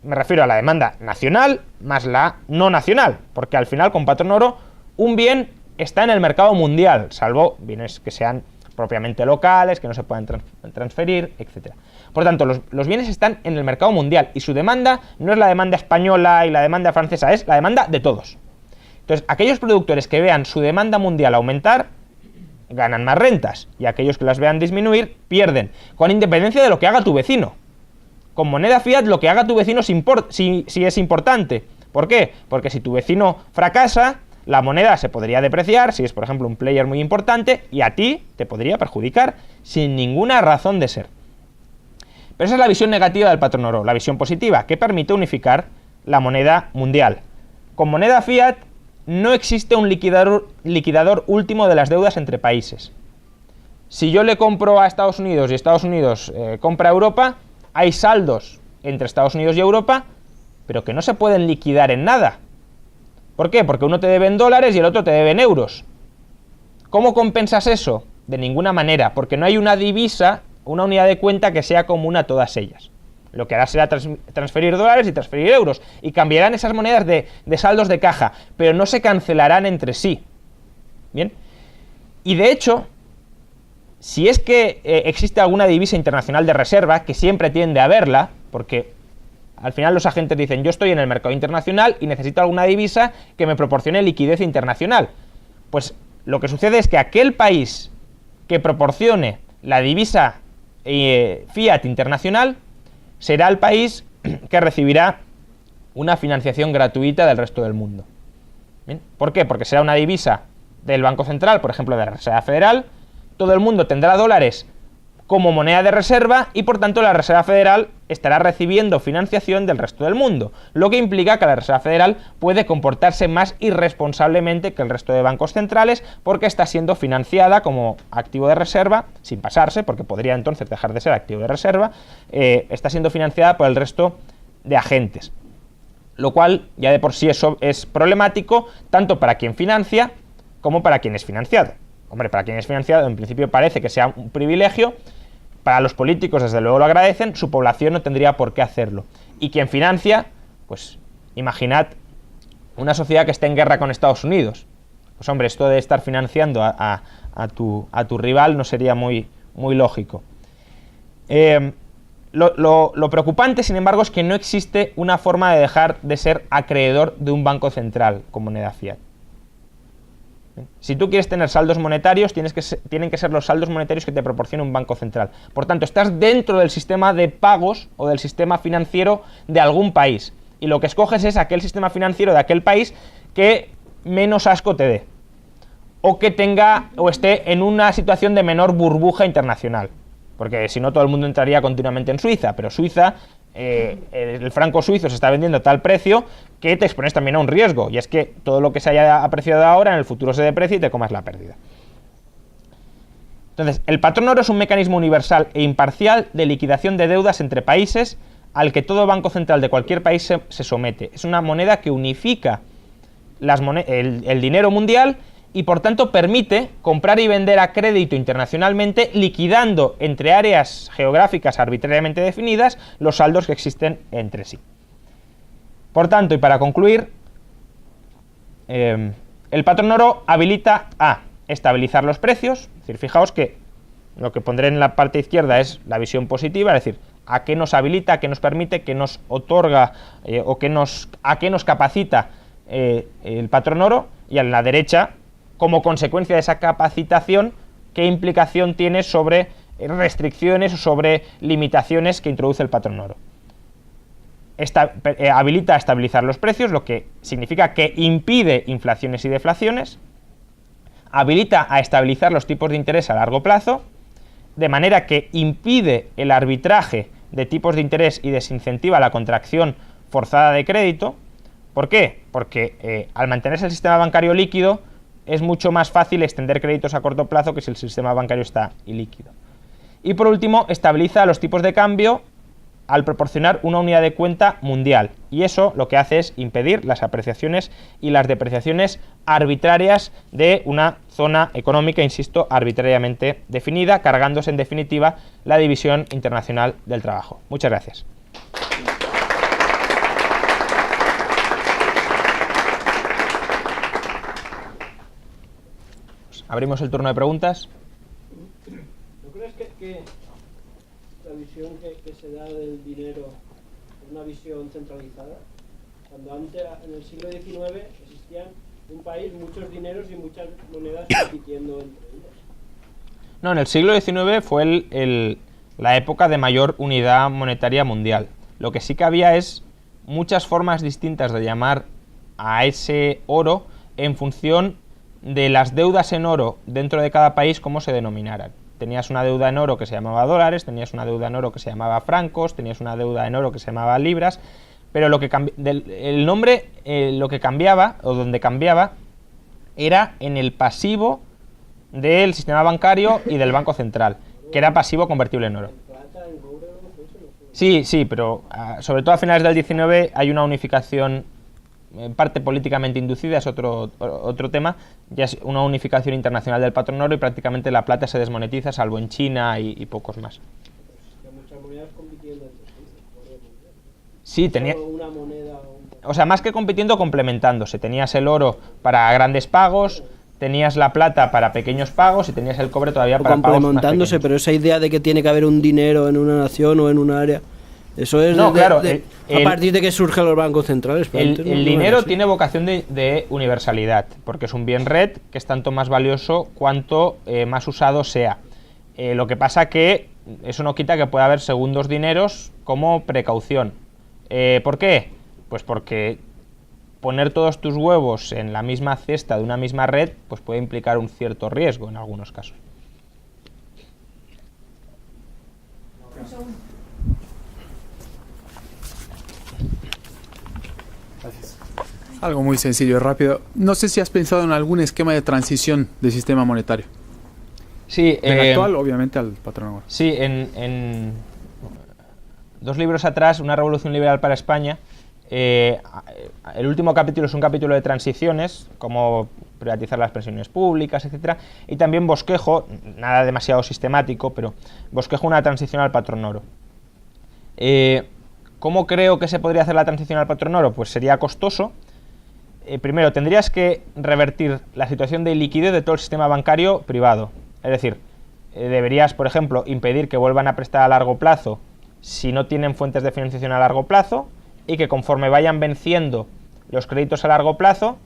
me refiero a la demanda nacional más la no nacional, porque al final con patrón oro, un bien está en el mercado mundial, salvo bienes que sean propiamente locales, que no se puedan transferir, etc. Por tanto, los bienes están en el mercado mundial y su demanda no es la demanda española y la demanda francesa, es la demanda de todos. Entonces, aquellos productores que vean su demanda mundial aumentar, ganan más rentas, y aquellos que las vean disminuir, pierden, con independencia de lo que haga tu vecino. Con moneda fiat, lo que haga tu vecino sí es importante. ¿Por qué? Porque si tu vecino fracasa, la moneda se podría depreciar, si es, por ejemplo, un player muy importante, y a ti te podría perjudicar, sin ninguna razón de ser. Pero esa es la visión negativa del patrón oro. La visión positiva, que permite unificar la moneda mundial. Con moneda fiat no existe un liquidador último de las deudas entre países. Si yo le compro a Estados Unidos y Estados Unidos compra a Europa, hay saldos entre Estados Unidos y Europa, pero que no se pueden liquidar en nada. ¿Por qué? Porque uno te debe en dólares y el otro te debe en euros. ¿Cómo compensas eso? De ninguna manera, porque no hay una divisa, una unidad de cuenta que sea común a todas ellas. Lo que hará será transferir dólares y transferir euros, y cambiarán esas monedas de saldos de caja, pero no se cancelarán entre sí. ¿Bien? Y de hecho, si es que existe alguna divisa internacional de reserva, que siempre tiende a haberla, porque al final los agentes dicen, yo estoy en el mercado internacional y necesito alguna divisa que me proporcione liquidez internacional. Pues lo que sucede es que aquel país que proporcione la divisa fiat internacional será el país que recibirá una financiación gratuita del resto del mundo. ¿Bien? ¿Por qué? Porque será una divisa del Banco Central, por ejemplo de la Reserva Federal, todo el mundo tendrá dólares como moneda de reserva y por tanto la Reserva Federal estará recibiendo financiación del resto del mundo, lo que implica que la Reserva Federal puede comportarse más irresponsablemente que el resto de bancos centrales porque está siendo financiada como activo de reserva, sin pasarse, porque podría entonces dejar de ser activo de reserva, está siendo financiada por el resto de agentes, lo cual ya de por sí eso es problemático tanto para quien financia como para quien es financiado. Hombre, para quien es financiado en principio parece que sea un privilegio, para los políticos desde luego lo agradecen, su población no tendría por qué hacerlo. Y quien financia, pues imaginad una sociedad que esté en guerra con Estados Unidos. Pues hombre, esto de estar financiando a tu rival no sería muy lógico. Lo preocupante, sin embargo, es que no existe una forma de dejar de ser acreedor de un banco central con moneda fiat. Si tú quieres tener saldos monetarios, tienen que ser los saldos monetarios que te proporcione un banco central. Por tanto, estás dentro del sistema de pagos o del sistema financiero de algún país. Y lo que escoges es aquel sistema financiero de aquel país que menos asco te dé. O que tenga o esté en una situación de menor burbuja internacional. Porque si no, todo el mundo entraría continuamente en Suiza. Pero Suiza, el franco suizo se está vendiendo a tal precio que te expones también a un riesgo, y es que todo lo que se haya apreciado ahora en el futuro se deprecie y te comas la pérdida. Entonces, el patrón oro es un mecanismo universal e imparcial de liquidación de deudas entre países al que todo banco central de cualquier país se somete. Es una moneda que unifica el dinero mundial y por tanto permite comprar y vender a crédito internacionalmente, liquidando entre áreas geográficas arbitrariamente definidas los saldos que existen entre sí. Por tanto, y para concluir, el patrón oro habilita a estabilizar los precios. Es decir, fijaos que lo que pondré en la parte izquierda es la visión positiva, es decir, a qué nos habilita, a qué nos permite, qué nos otorga a qué nos capacita el patrón oro, y en la derecha, como consecuencia de esa capacitación, qué implicación tiene sobre restricciones o sobre limitaciones que introduce el patrón oro. Habilita a estabilizar los precios, lo que significa que impide inflaciones y deflaciones, habilita a estabilizar los tipos de interés a largo plazo, de manera que impide el arbitraje de tipos de interés y desincentiva la contracción forzada de crédito. ¿Por qué? Porque al mantenerse el sistema bancario líquido es mucho más fácil extender créditos a corto plazo que si el sistema bancario está ilíquido. Y por último, estabiliza los tipos de cambio al proporcionar una unidad de cuenta mundial, y eso lo que hace es impedir las apreciaciones y las depreciaciones arbitrarias de una zona económica, insisto, arbitrariamente definida, cargándose en definitiva la división internacional del trabajo. Muchas gracias. Abrimos el turno de preguntas. ¿No crees que la visión que se da del dinero es una visión centralizada? Cuando antes, en el siglo XIX, existían un país, muchos dineros y muchas monedas compitiendo entre ellas. No, en el siglo XIX fue la época de mayor unidad monetaria mundial. Lo que sí que había es muchas formas distintas de llamar a ese oro en función de las deudas en oro dentro de cada país, cómo se denominaran. Tenías una deuda en oro que se llamaba dólares, tenías una deuda en oro que se llamaba francos, tenías una deuda en oro que se llamaba libras, pero el nombre, lo que cambiaba, o donde cambiaba, era en el pasivo del sistema bancario y del Banco Central, que era pasivo convertible en oro. Sí, pero sobre todo a finales del 19 hay una unificación en parte políticamente inducida, es otro tema, ya es una unificación internacional del patrón oro y prácticamente la plata se desmonetiza, salvo en China y pocos más. Muchas monedas compitiendo entre sí. Sí, tenía... Una moneda, o sea, más que compitiendo, complementándose. Tenías el oro para grandes pagos, tenías la plata para pequeños pagos y tenías el cobre todavía para pagos más complementándose, pequeños. pero esa idea de que tiene que haber un dinero en una nación o en un área, eso es No, claro, a partir de que surgen los bancos centrales. El dinero tiene vocación de universalidad, porque es un bien red que es tanto más valioso cuanto más usado sea. Lo que pasa que eso no quita que pueda haber segundos dineros como precaución. ¿Por qué? Pues porque poner todos tus huevos en la misma cesta de una misma red pues puede implicar un cierto riesgo en algunos casos. Gracias. Algo muy sencillo y rápido. No sé si has pensado en algún esquema de transición del sistema monetario. Sí, Del actual, obviamente, al patrón oro. Sí, en 2 libros atrás, Una revolución liberal para España, el último capítulo es un capítulo de transiciones, como privatizar las pensiones públicas, etcétera, y también bosquejo, nada demasiado sistemático, pero bosquejo una transición al patrón oro. ¿Cómo creo que se podría hacer la transición al patrón oro? Pues sería costoso. Primero, tendrías que revertir la situación de liquidez de todo el sistema bancario privado. Es decir, deberías, por ejemplo, impedir que vuelvan a prestar a largo plazo si no tienen fuentes de financiación a largo plazo y que conforme vayan venciendo los créditos a largo plazo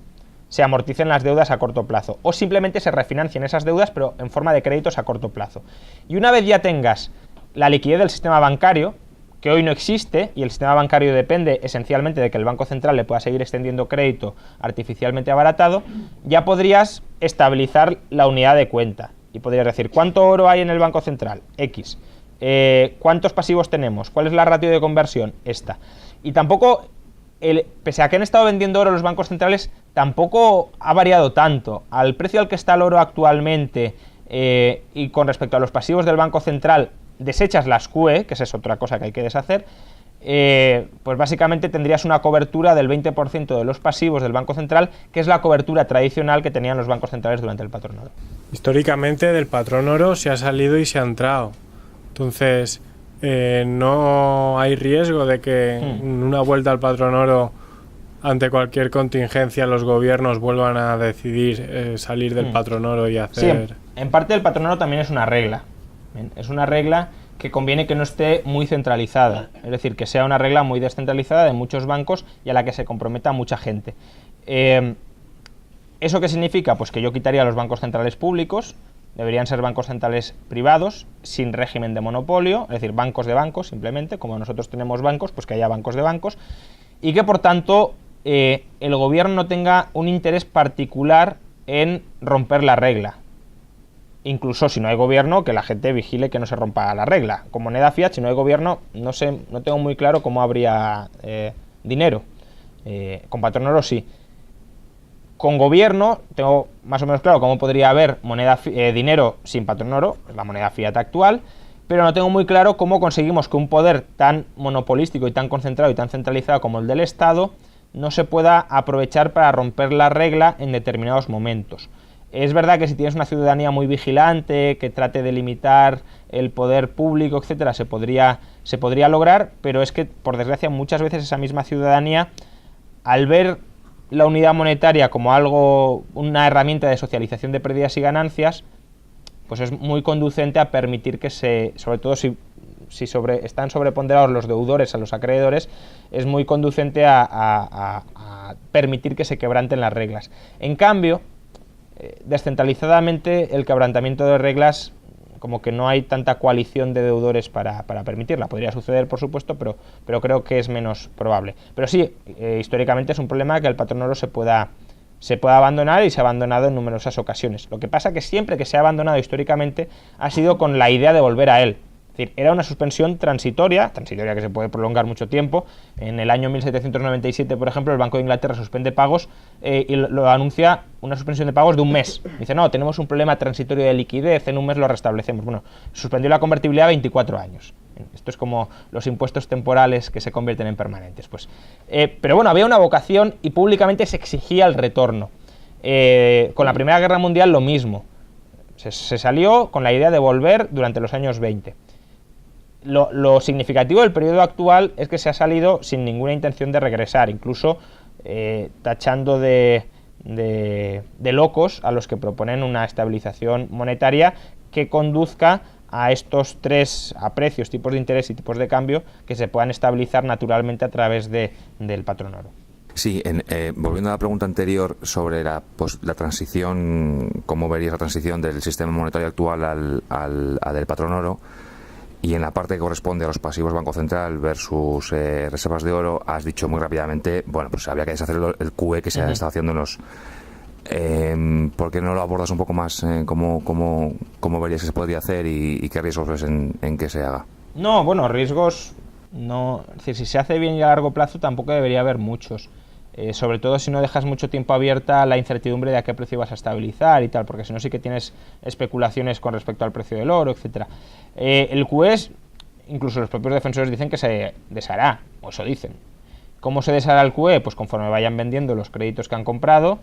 se amorticen las deudas a corto plazo o simplemente se refinancien esas deudas pero en forma de créditos a corto plazo. Y una vez ya tengas la liquidez del sistema bancario, que hoy no existe, y el sistema bancario depende esencialmente de que el Banco Central le pueda seguir extendiendo crédito artificialmente abaratado, ya podrías estabilizar la unidad de cuenta y podrías decir ¿cuánto oro hay en el Banco Central? X. ¿Cuántos pasivos tenemos? ¿Cuál es la ratio de conversión? Esta. Y tampoco, pese a que han estado vendiendo oro los bancos centrales, tampoco ha variado tanto. Al precio al que está el oro actualmente y con respecto a los pasivos del Banco Central, desechas las QE, que esa es otra cosa que hay que deshacer, pues básicamente tendrías una cobertura del 20% de los pasivos del Banco Central, que es la cobertura tradicional que tenían los bancos centrales durante el patrón oro. Históricamente del patrón oro se ha salido y se ha entrado. Entonces, no hay riesgo de que en una vuelta al patrón oro, ante cualquier contingencia, los gobiernos vuelvan a decidir salir del patrón oro y hacer... Sí, en parte el patrón oro también es una regla. Es una regla que conviene que no esté muy centralizada. Es decir, que sea una regla muy descentralizada de muchos bancos y a la que se comprometa mucha gente. ¿Eso qué significa? Pues que yo quitaría los bancos centrales públicos. Deberían ser bancos centrales privados, sin régimen de monopolio, es decir, bancos de bancos, simplemente, como nosotros tenemos bancos, pues que haya bancos de bancos, y que por tanto el gobierno no tenga un interés particular en romper la regla. Incluso si no hay gobierno, que la gente vigile que no se rompa la regla. Con moneda fiat, si no hay gobierno, no tengo muy claro cómo habría dinero. Con patrón oro sí. Con gobierno tengo más o menos claro cómo podría haber dinero sin patrón oro, la moneda fiat actual, pero no tengo muy claro cómo conseguimos que un poder tan monopolístico y tan concentrado y tan centralizado como el del Estado no se pueda aprovechar para romper la regla en determinados momentos. Es verdad que si tienes una ciudadanía muy vigilante, que trate de limitar el poder público, etcétera, se podría lograr, pero es que, por desgracia, muchas veces esa misma ciudadanía, al ver la unidad monetaria como una herramienta de socialización de pérdidas y ganancias, pues es muy conducente a permitir que sobre todo si están sobreponderados los deudores a los acreedores, es muy conducente a permitir que se quebranten las reglas. En cambio, descentralizadamente, el quebrantamiento de reglas, como que no hay tanta coalición de deudores para permitirla. Podría suceder, por supuesto, pero creo que es menos probable. Pero sí, históricamente es un problema que el patrón oro se pueda abandonar y se ha abandonado en numerosas ocasiones. Lo que pasa que siempre que se ha abandonado históricamente ha sido con la idea de volver a él. Es decir, era una suspensión transitoria que se puede prolongar mucho tiempo. En el año 1797, por ejemplo, el Banco de Inglaterra suspende pagos y lo anuncia una suspensión de pagos de un mes. Dice, no, tenemos un problema transitorio de liquidez, en un mes lo restablecemos. Bueno, suspendió la convertibilidad 24 años. Esto es como los impuestos temporales que se convierten en permanentes. Pues. Pero bueno, había una vocación y públicamente se exigía el retorno. Con la Primera Guerra Mundial lo mismo. Se salió con la idea de volver durante los años 20. Lo significativo del periodo actual es que se ha salido sin ninguna intención de regresar, incluso tachando de locos a los que proponen una estabilización monetaria que conduzca a estos tres precios, tipos de interés y tipos de cambio que se puedan estabilizar naturalmente a través del patrón oro. Sí, volviendo a la pregunta anterior sobre la transición, cómo verías la transición del sistema monetario actual al del patrón oro, y en la parte que corresponde a los pasivos Banco Central versus reservas de oro, has dicho muy rápidamente, bueno, pues había que deshacer el QE que se ha estado haciendo en los... ¿Por qué no lo abordas un poco más? ¿Cómo verías que se podría hacer y qué riesgos ves en que se haga? No, bueno, riesgos no... Es decir, si se hace bien y a largo plazo tampoco debería haber muchos. Sobre todo si no dejas mucho tiempo abierta la incertidumbre de a qué precio vas a estabilizar y tal, porque si no sí que tienes especulaciones con respecto al precio del oro, etcétera. El QE, incluso los propios defensores dicen que se deshará, o eso dicen. ¿Cómo se deshará el QE? Pues conforme vayan vendiendo los créditos que han comprado,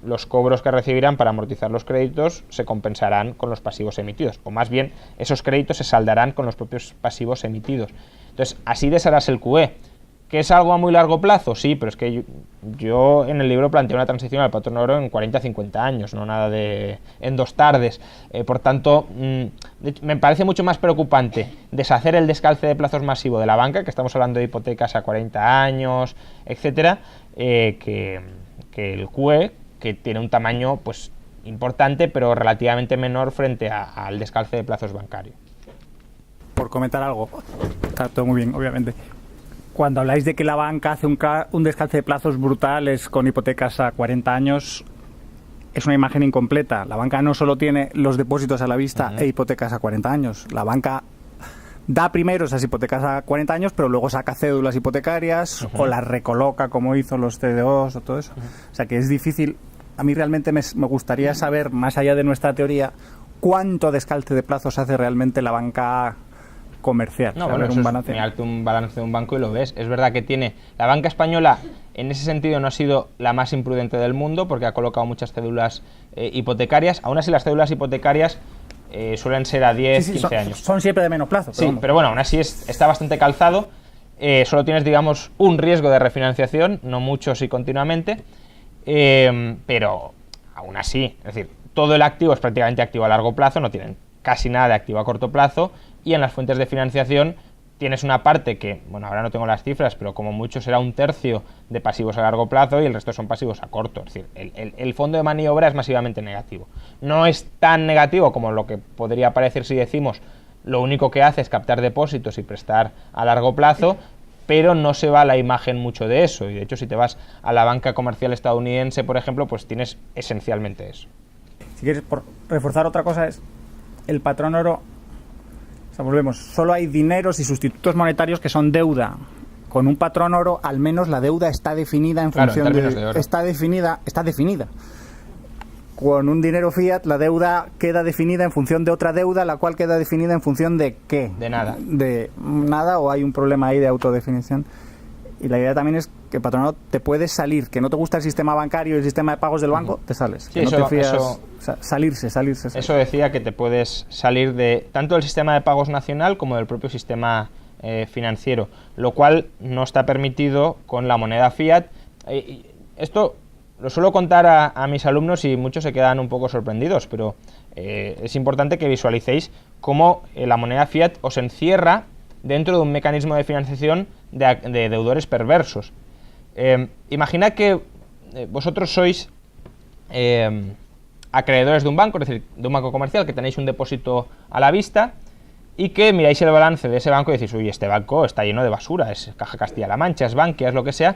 los cobros que recibirán para amortizar los créditos se compensarán con los pasivos emitidos, o más bien esos créditos se saldarán con los propios pasivos emitidos. Entonces, así desharás el QE. ¿Que es algo a muy largo plazo? Sí, pero es que yo en el libro planteo una transición al patrón oro en 40-50 años, no nada de en 2 tardes. Por tanto, me parece mucho más preocupante deshacer el descalce de plazos masivo de la banca, que estamos hablando de hipotecas a 40 años, etcétera, que el QE, que tiene un tamaño pues importante, pero relativamente menor frente al descalce de plazos bancarios. Por comentar algo, está todo muy bien, obviamente. Cuando habláis de que la banca hace un descalce de plazos brutales con hipotecas a 40 años, es una imagen incompleta. La banca no solo tiene los depósitos a la vista e hipotecas a 40 años. La banca da primero esas hipotecas a 40 años, pero luego saca cédulas hipotecarias o las recoloca como hizo los CDOs o todo eso. O sea que es difícil. A mí realmente me gustaría saber, más allá de nuestra teoría, cuánto descalce de plazos hace realmente la banca comercial. No, bueno, eso es mirarte un balance de un banco y lo ves. Es verdad que tiene... La banca española, en ese sentido, no ha sido la más imprudente del mundo porque ha colocado muchas cédulas hipotecarias. Aún así, las cédulas hipotecarias suelen ser a 10, 15 años. Son siempre de menos plazo. Pero sí, pero bueno, aún así está bastante calzado. Solo tienes, digamos, un riesgo de refinanciación, no mucho si continuamente, pero aún así, es decir, todo el activo es prácticamente activo a largo plazo, no tienen casi nada de activo a corto plazo, y en las fuentes de financiación tienes una parte que, bueno, ahora no tengo las cifras, pero como mucho será 1/3 de pasivos a largo plazo y el resto son pasivos a corto. Es decir, el fondo de maniobra es masivamente negativo. No es tan negativo como lo que podría parecer si decimos lo único que hace es captar depósitos y prestar a largo plazo, pero no se va la imagen mucho de eso. Y de hecho, si te vas a la banca comercial estadounidense, por ejemplo, pues tienes esencialmente eso. Si quieres reforzar otra cosa, es el patrón oro. O sea, volvemos, solo hay dineros y sustitutos monetarios que son deuda. Con un patrón oro, al menos la deuda está definida en función de oro. Está definida. Con un dinero fiat, la deuda queda definida en función de otra deuda, la cual queda definida en función de ¿qué? De nada. De nada, o hay un problema ahí de autodefinición. Y la idea también es que el patrón oro te puedes salir, que no te gusta el sistema bancario y el sistema de pagos del banco, te sales. Sí, que eso, no te fías, eso, o sea, salirse. Eso decía que te puedes salir de tanto del sistema de pagos nacional como del propio sistema financiero, lo cual no está permitido con la moneda fiat. Esto lo suelo contar a mis alumnos y muchos se quedan un poco sorprendidos, pero es importante que visualicéis cómo la moneda fiat os encierra dentro de un mecanismo de financiación de deudores perversos. Imaginad que vosotros sois acreedores de un banco, es decir, de un banco comercial, que tenéis un depósito a la vista y que miráis el balance de ese banco y decís, uy, este banco está lleno de basura, es Caja Castilla-La Mancha, es Bankia, es lo que sea,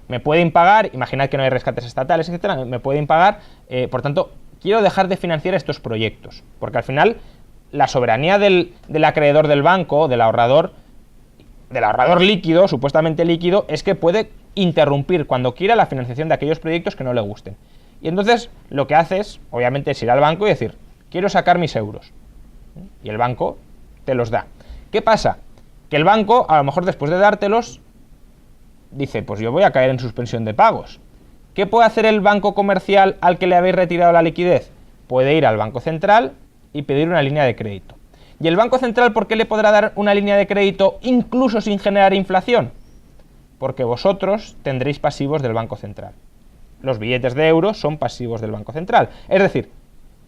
me pueden pagar, imaginad que no hay rescates estatales, etcétera, me pueden pagar, por tanto, quiero dejar de financiar estos proyectos, porque al final la soberanía del acreedor del banco, del ahorrador líquido, supuestamente líquido, es que puede interrumpir cuando quiera la financiación de aquellos proyectos que no le gusten. Y entonces lo que hace es, obviamente, es ir al banco y decir, quiero sacar mis euros. Y el banco te los da. ¿Qué pasa? Que el banco, a lo mejor después de dártelos, dice, pues yo voy a caer en suspensión de pagos. ¿Qué puede hacer el banco comercial al que le habéis retirado la liquidez? Puede ir al Banco Central y pedir una línea de crédito. ¿Y el Banco Central por qué le podrá dar una línea de crédito incluso sin generar inflación? Porque vosotros tendréis pasivos del Banco Central. Los billetes de euros son pasivos del Banco Central. Es decir,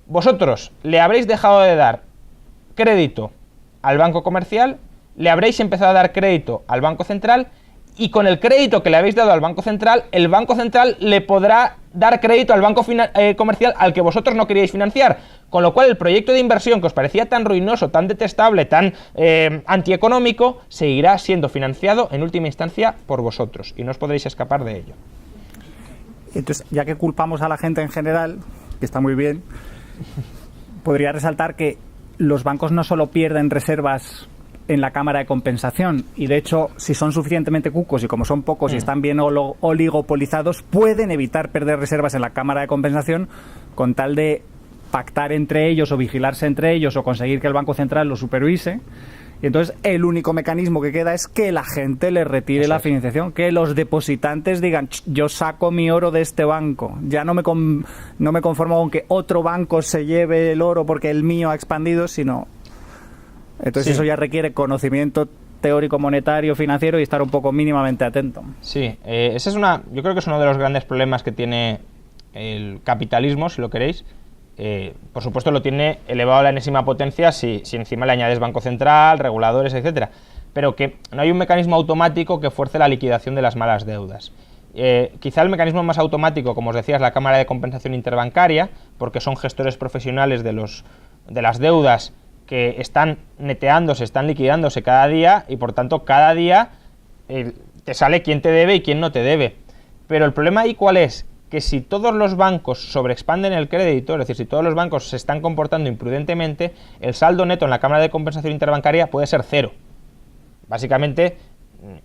vosotros le habréis dejado de dar crédito al banco comercial, le habréis empezado a dar crédito al Banco Central, y con el crédito que le habéis dado al Banco Central, el Banco Central le podrá dar crédito al banco comercial al que vosotros no queríais financiar. Con lo cual el proyecto de inversión que os parecía tan ruinoso, tan detestable, tan antieconómico, seguirá siendo financiado en última instancia por vosotros y no os podréis escapar de ello. Entonces, ya que culpamos a la gente en general, que está muy bien, podría resaltar que los bancos no solo pierden reservas en la cámara de compensación, y de hecho, si son suficientemente cucos y como son pocos y están bien oligopolizados, pueden evitar perder reservas en la cámara de compensación con tal de pactar entre ellos o vigilarse entre ellos o conseguir que el Banco Central lo supervise. Y entonces el único mecanismo que queda es que la gente le retire la financiación, que los depositantes digan, yo saco mi oro de este banco, ya no me conformo con que otro banco se lleve el oro porque el mío ha expandido, sino... Entonces eso ya requiere conocimiento teórico, monetario, financiero y estar un poco mínimamente atento. Sí, ese es yo creo que es uno de los grandes problemas que tiene el capitalismo, si lo queréis. Por supuesto lo tiene elevado a la enésima potencia si encima le añades Banco Central, reguladores, etcétera. Pero que no hay un mecanismo automático que fuerce la liquidación de las malas deudas. Quizá el mecanismo más automático, como os decía, es la Cámara de Compensación Interbancaria, porque son gestores profesionales de las deudas que están neteándose, están liquidándose cada día y por tanto cada día te sale quién te debe y quién no te debe. Pero el problema ahí ¿cuál es? Que si todos los bancos sobreexpanden el crédito, es decir, si todos los bancos se están comportando imprudentemente, el saldo neto en la Cámara de Compensación Interbancaria puede ser cero. Básicamente,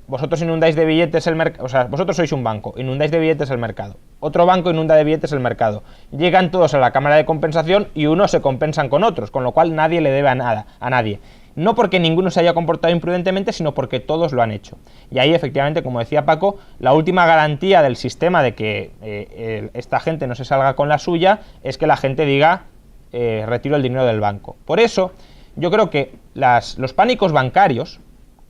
vosotros inundáis de billetes el mercado, o sea, vosotros sois un banco, inundáis de billetes el mercado. Otro banco inunda de billetes el mercado. Llegan todos a la Cámara de Compensación y unos se compensan con otros, con lo cual nadie le debe a nadie. No porque ninguno se haya comportado imprudentemente, sino porque todos lo han hecho. Y ahí, efectivamente, como decía Paco, la última garantía del sistema de que esta gente no se salga con la suya es que la gente diga, retiro el dinero del banco. Por eso, yo creo que los pánicos bancarios,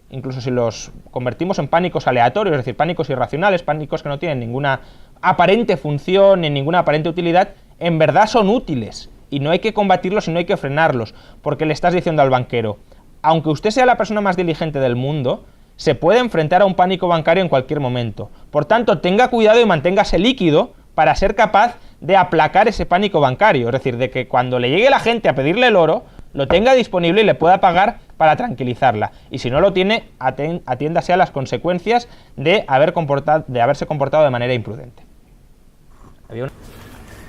incluso si los convertimos en pánicos aleatorios, es decir, pánicos irracionales, pánicos que no tienen ninguna aparente función ni ninguna aparente utilidad, en verdad son útiles y no hay que combatirlos y no hay que frenarlos, porque le estás diciendo al banquero, aunque usted sea la persona más diligente del mundo, se puede enfrentar a un pánico bancario en cualquier momento. Por tanto, tenga cuidado y manténgase líquido para ser capaz de aplacar ese pánico bancario, es decir, de que cuando le llegue la gente a pedirle el oro, lo tenga disponible y le pueda pagar para tranquilizarla. Y si no lo tiene, atiéndase a las consecuencias de haberse comportado de manera imprudente.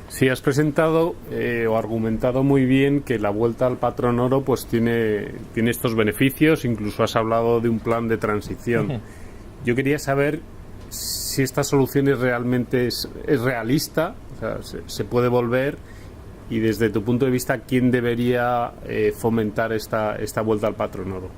Sí, has presentado o argumentado muy bien que la vuelta al patrón oro pues tiene estos beneficios, incluso has hablado de un plan de transición. Yo quería saber si esta solución es realista, o sea, se puede volver, y desde tu punto de vista, ¿quién debería fomentar esta vuelta al patrón oro?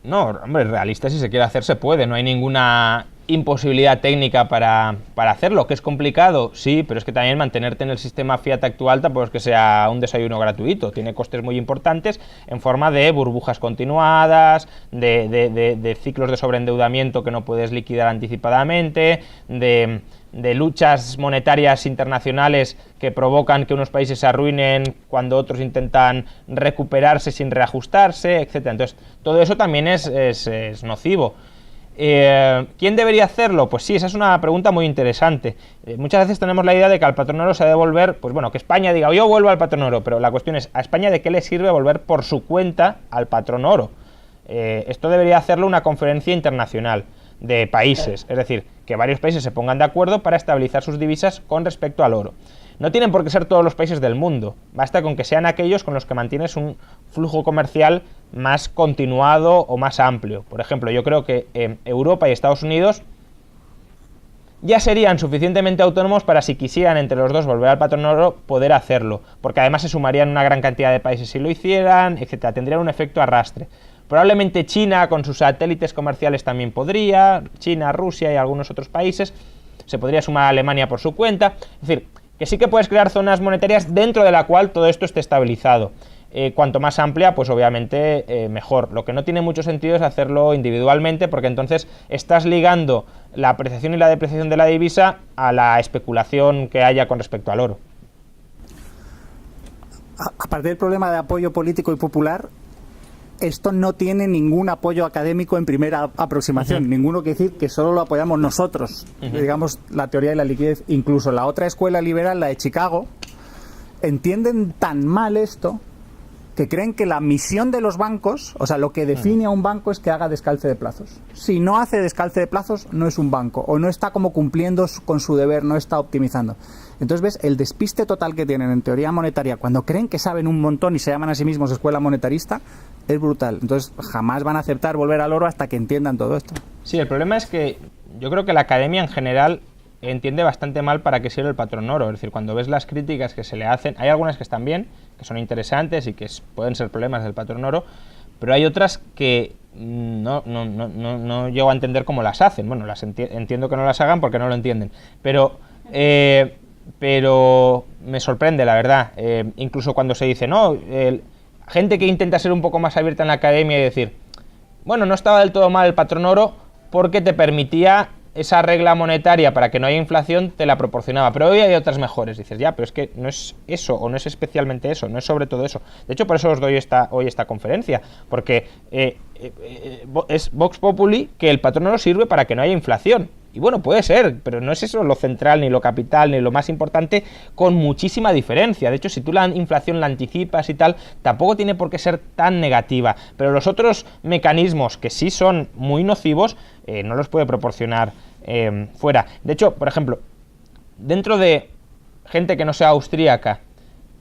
No, hombre, realista si se quiere hacer se puede, no hay ninguna imposibilidad técnica para hacerlo. ¿Que es complicado? Sí, pero es que también mantenerte en el sistema fiat actual tampoco es que sea un desayuno gratuito, tiene costes muy importantes en forma de burbujas continuadas, de ciclos de sobreendeudamiento que no puedes liquidar anticipadamente, de luchas monetarias internacionales que provocan que unos países se arruinen cuando otros intentan recuperarse sin reajustarse, etcétera. Entonces, todo eso también es nocivo. ¿Quién debería hacerlo? Pues sí, esa es una pregunta muy interesante. Muchas veces tenemos la idea de que al patrón oro se debe volver, pues bueno, que España diga, yo vuelvo al patrón oro, pero la cuestión es, ¿a España de qué le sirve volver por su cuenta al patrón oro? Esto debería hacerlo una conferencia internacional de países, es decir, que varios países se pongan de acuerdo para estabilizar sus divisas con respecto al oro. No tienen por qué ser todos los países del mundo, basta con que sean aquellos con los que mantienes un flujo comercial más continuado o más amplio. Por ejemplo, yo creo que Europa y Estados Unidos ya serían suficientemente autónomos para, si quisieran entre los dos volver al patrón oro, poder hacerlo, porque además se sumarían una gran cantidad de países si lo hicieran, etcétera, tendrían un efecto arrastre. Probablemente China con sus satélites comerciales también podría, China, Rusia y algunos otros países, se podría sumar a Alemania por su cuenta, es decir, que sí que puedes crear zonas monetarias dentro de la cual todo esto esté estabilizado. Cuanto más amplia, pues obviamente mejor. Lo que no tiene mucho sentido es hacerlo individualmente, porque entonces estás ligando la apreciación y la depreciación de la divisa a la especulación que haya con respecto al oro. Aparte del problema de apoyo político y popular, esto no tiene ningún apoyo académico en primera aproximación. Ninguno quiere decir que solo lo apoyamos nosotros. Digamos, la teoría de la liquidez. Incluso la otra escuela liberal, la de Chicago, entienden tan mal esto que creen que la misión de los bancos, o sea, lo que define a un banco es que haga descalce de plazos. Si no hace descalce de plazos, no es un banco, o no está como cumpliendo con su deber, no está optimizando. Entonces, ves, el despiste total que tienen en teoría monetaria, cuando creen que saben un montón y se llaman a sí mismos escuela monetarista, es brutal. Entonces, jamás van a aceptar volver al oro hasta que entiendan todo esto. Sí, el problema es que yo creo que la academia en general entiende bastante mal para qué sirve el patrón oro. Es decir, cuando ves las críticas que se le hacen, hay algunas que están bien, que son interesantes y que pueden ser problemas del patrón oro, pero hay otras que no llego a entender cómo las hacen. Bueno, entiendo que no las hagan porque no lo entienden, pero me sorprende, la verdad. Incluso cuando se dice, no, gente que intenta ser un poco más abierta en la academia y decir, bueno, no estaba del todo mal el patrón oro porque te permitía esa regla monetaria para que no haya inflación, te la proporcionaba, pero hoy hay otras mejores. Dices, ya, pero es que no es eso, o no es especialmente eso, no es sobre todo eso. De hecho, por eso os doy hoy esta conferencia, porque es Vox Populi que el patrón oro sirve para que no haya inflación. Y bueno, puede ser, pero no es eso lo central, ni lo capital, ni lo más importante, con muchísima diferencia. De hecho, si tú la inflación la anticipas y tal, tampoco tiene por qué ser tan negativa. Pero los otros mecanismos que sí son muy nocivos, no los puede proporcionar fuera. De hecho, por ejemplo, dentro de gente que no sea austríaca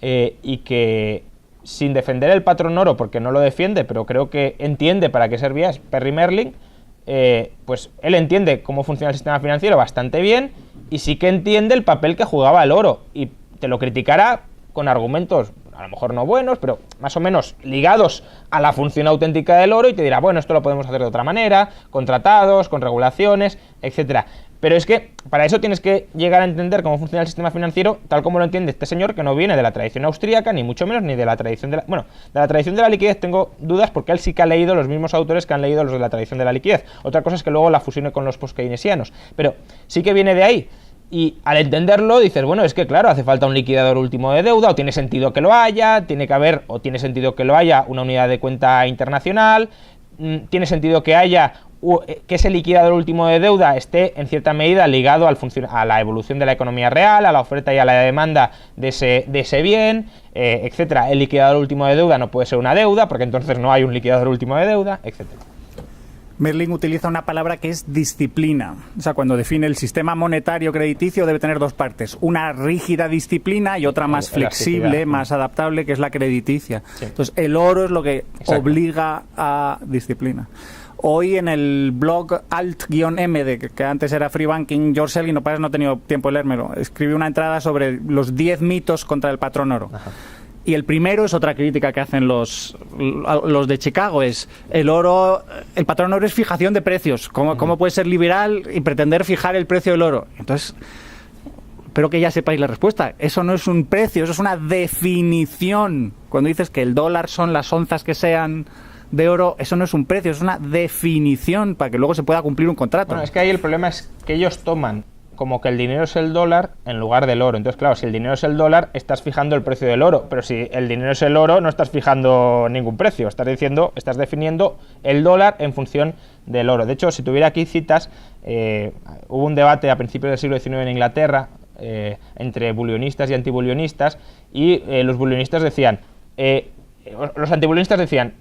y que sin defender el patrón oro, porque no lo defiende, pero creo que entiende para qué servía, es Perry Merlin. Pues él entiende cómo funciona el sistema financiero bastante bien y sí que entiende el papel que jugaba el oro y te lo criticará con argumentos a lo mejor no buenos, pero más o menos ligados a la función auténtica del oro y te dirá, bueno, esto lo podemos hacer de otra manera, con tratados, con regulaciones, etcétera. Pero es que para eso tienes que llegar a entender cómo funciona el sistema financiero tal como lo entiende este señor, que no viene de la tradición austríaca, ni mucho menos, ni de la tradición de la... Bueno, de la tradición de la liquidez tengo dudas porque él sí que ha leído los mismos autores que han leído los de la tradición de la liquidez. Otra cosa es que luego la fusione con los post-keynesianos, pero sí que viene de ahí. Y al entenderlo dices, bueno, es que claro, hace falta un liquidador último de deuda, o tiene sentido que lo haya, tiene que haber, o tiene sentido que lo haya una unidad de cuenta internacional, tiene sentido que haya que ese liquidador último de deuda esté en cierta medida ligado a la evolución de la economía real, a la oferta y a la demanda de ese bien, etcétera. El liquidador último de deuda no puede ser una deuda, porque entonces no hay un liquidador último de deuda, etcétera. Merlin utiliza una palabra que es disciplina. O sea, cuando define el sistema monetario crediticio debe tener dos partes. Una rígida disciplina y otra más flexible, más adaptable, que es la crediticia. Sí. Entonces, el oro es lo que obliga a disciplina. Hoy en el blog Alt-M, que antes era Free Banking, George Selgin, no he tenido tiempo de leérmelo, escribió una entrada sobre los 10 mitos contra el patrón oro. Ajá. Y el primero es otra crítica que hacen los de Chicago, es el patrón oro es fijación de precios. ¿Cómo puede ser liberal y pretender fijar el precio del oro? Entonces, espero que ya sepáis la respuesta. Eso no es un precio, eso es una definición. Cuando dices que el dólar son las onzas que sean de oro, eso no es un precio, es una definición para que luego se pueda cumplir un contrato. Bueno, es que ahí el problema es que ellos toman como que el dinero es el dólar en lugar del oro. Entonces, claro, si el dinero es el dólar, estás fijando el precio del oro. Pero si el dinero es el oro, no estás fijando ningún precio. Estás definiendo el dólar en función del oro. De hecho, si tuviera aquí citas, hubo un debate a principios del siglo XIX en Inglaterra entre bullionistas y antibullionistas, y los bullionistas decían, los antibulionistas decían,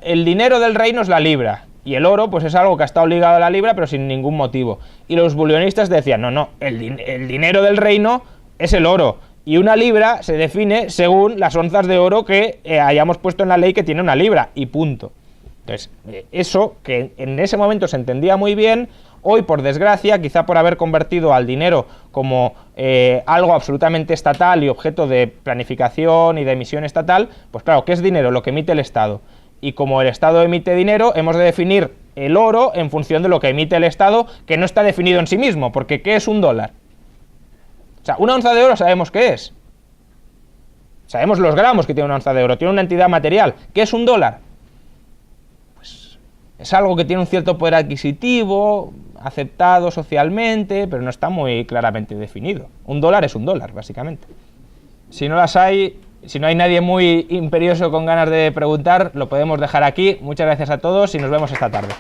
el dinero del reino es la libra. Y el oro, pues es algo que ha estado ligado a la libra, pero sin ningún motivo. Y los bullionistas decían, no, el dinero del reino es el oro. Y una libra se define según las onzas de oro que hayamos puesto en la ley que tiene una libra. Y punto. Entonces, eso que en ese momento se entendía muy bien, hoy, por desgracia, quizá por haber convertido al dinero como algo absolutamente estatal y objeto de planificación y de emisión estatal, pues claro, ¿qué es dinero? Lo que emite el Estado. Y como el Estado emite dinero, hemos de definir el oro en función de lo que emite el Estado, que no está definido en sí mismo, porque ¿qué es un dólar? O sea, una onza de oro sabemos qué es. Sabemos los gramos que tiene una onza de oro, tiene una entidad material. ¿Qué es un dólar? Pues es algo que tiene un cierto poder adquisitivo, aceptado socialmente, pero no está muy claramente definido. Un dólar es un dólar, básicamente. Si no las hay, si no hay nadie muy imperioso con ganas de preguntar, lo podemos dejar aquí. Muchas gracias a todos y nos vemos esta tarde.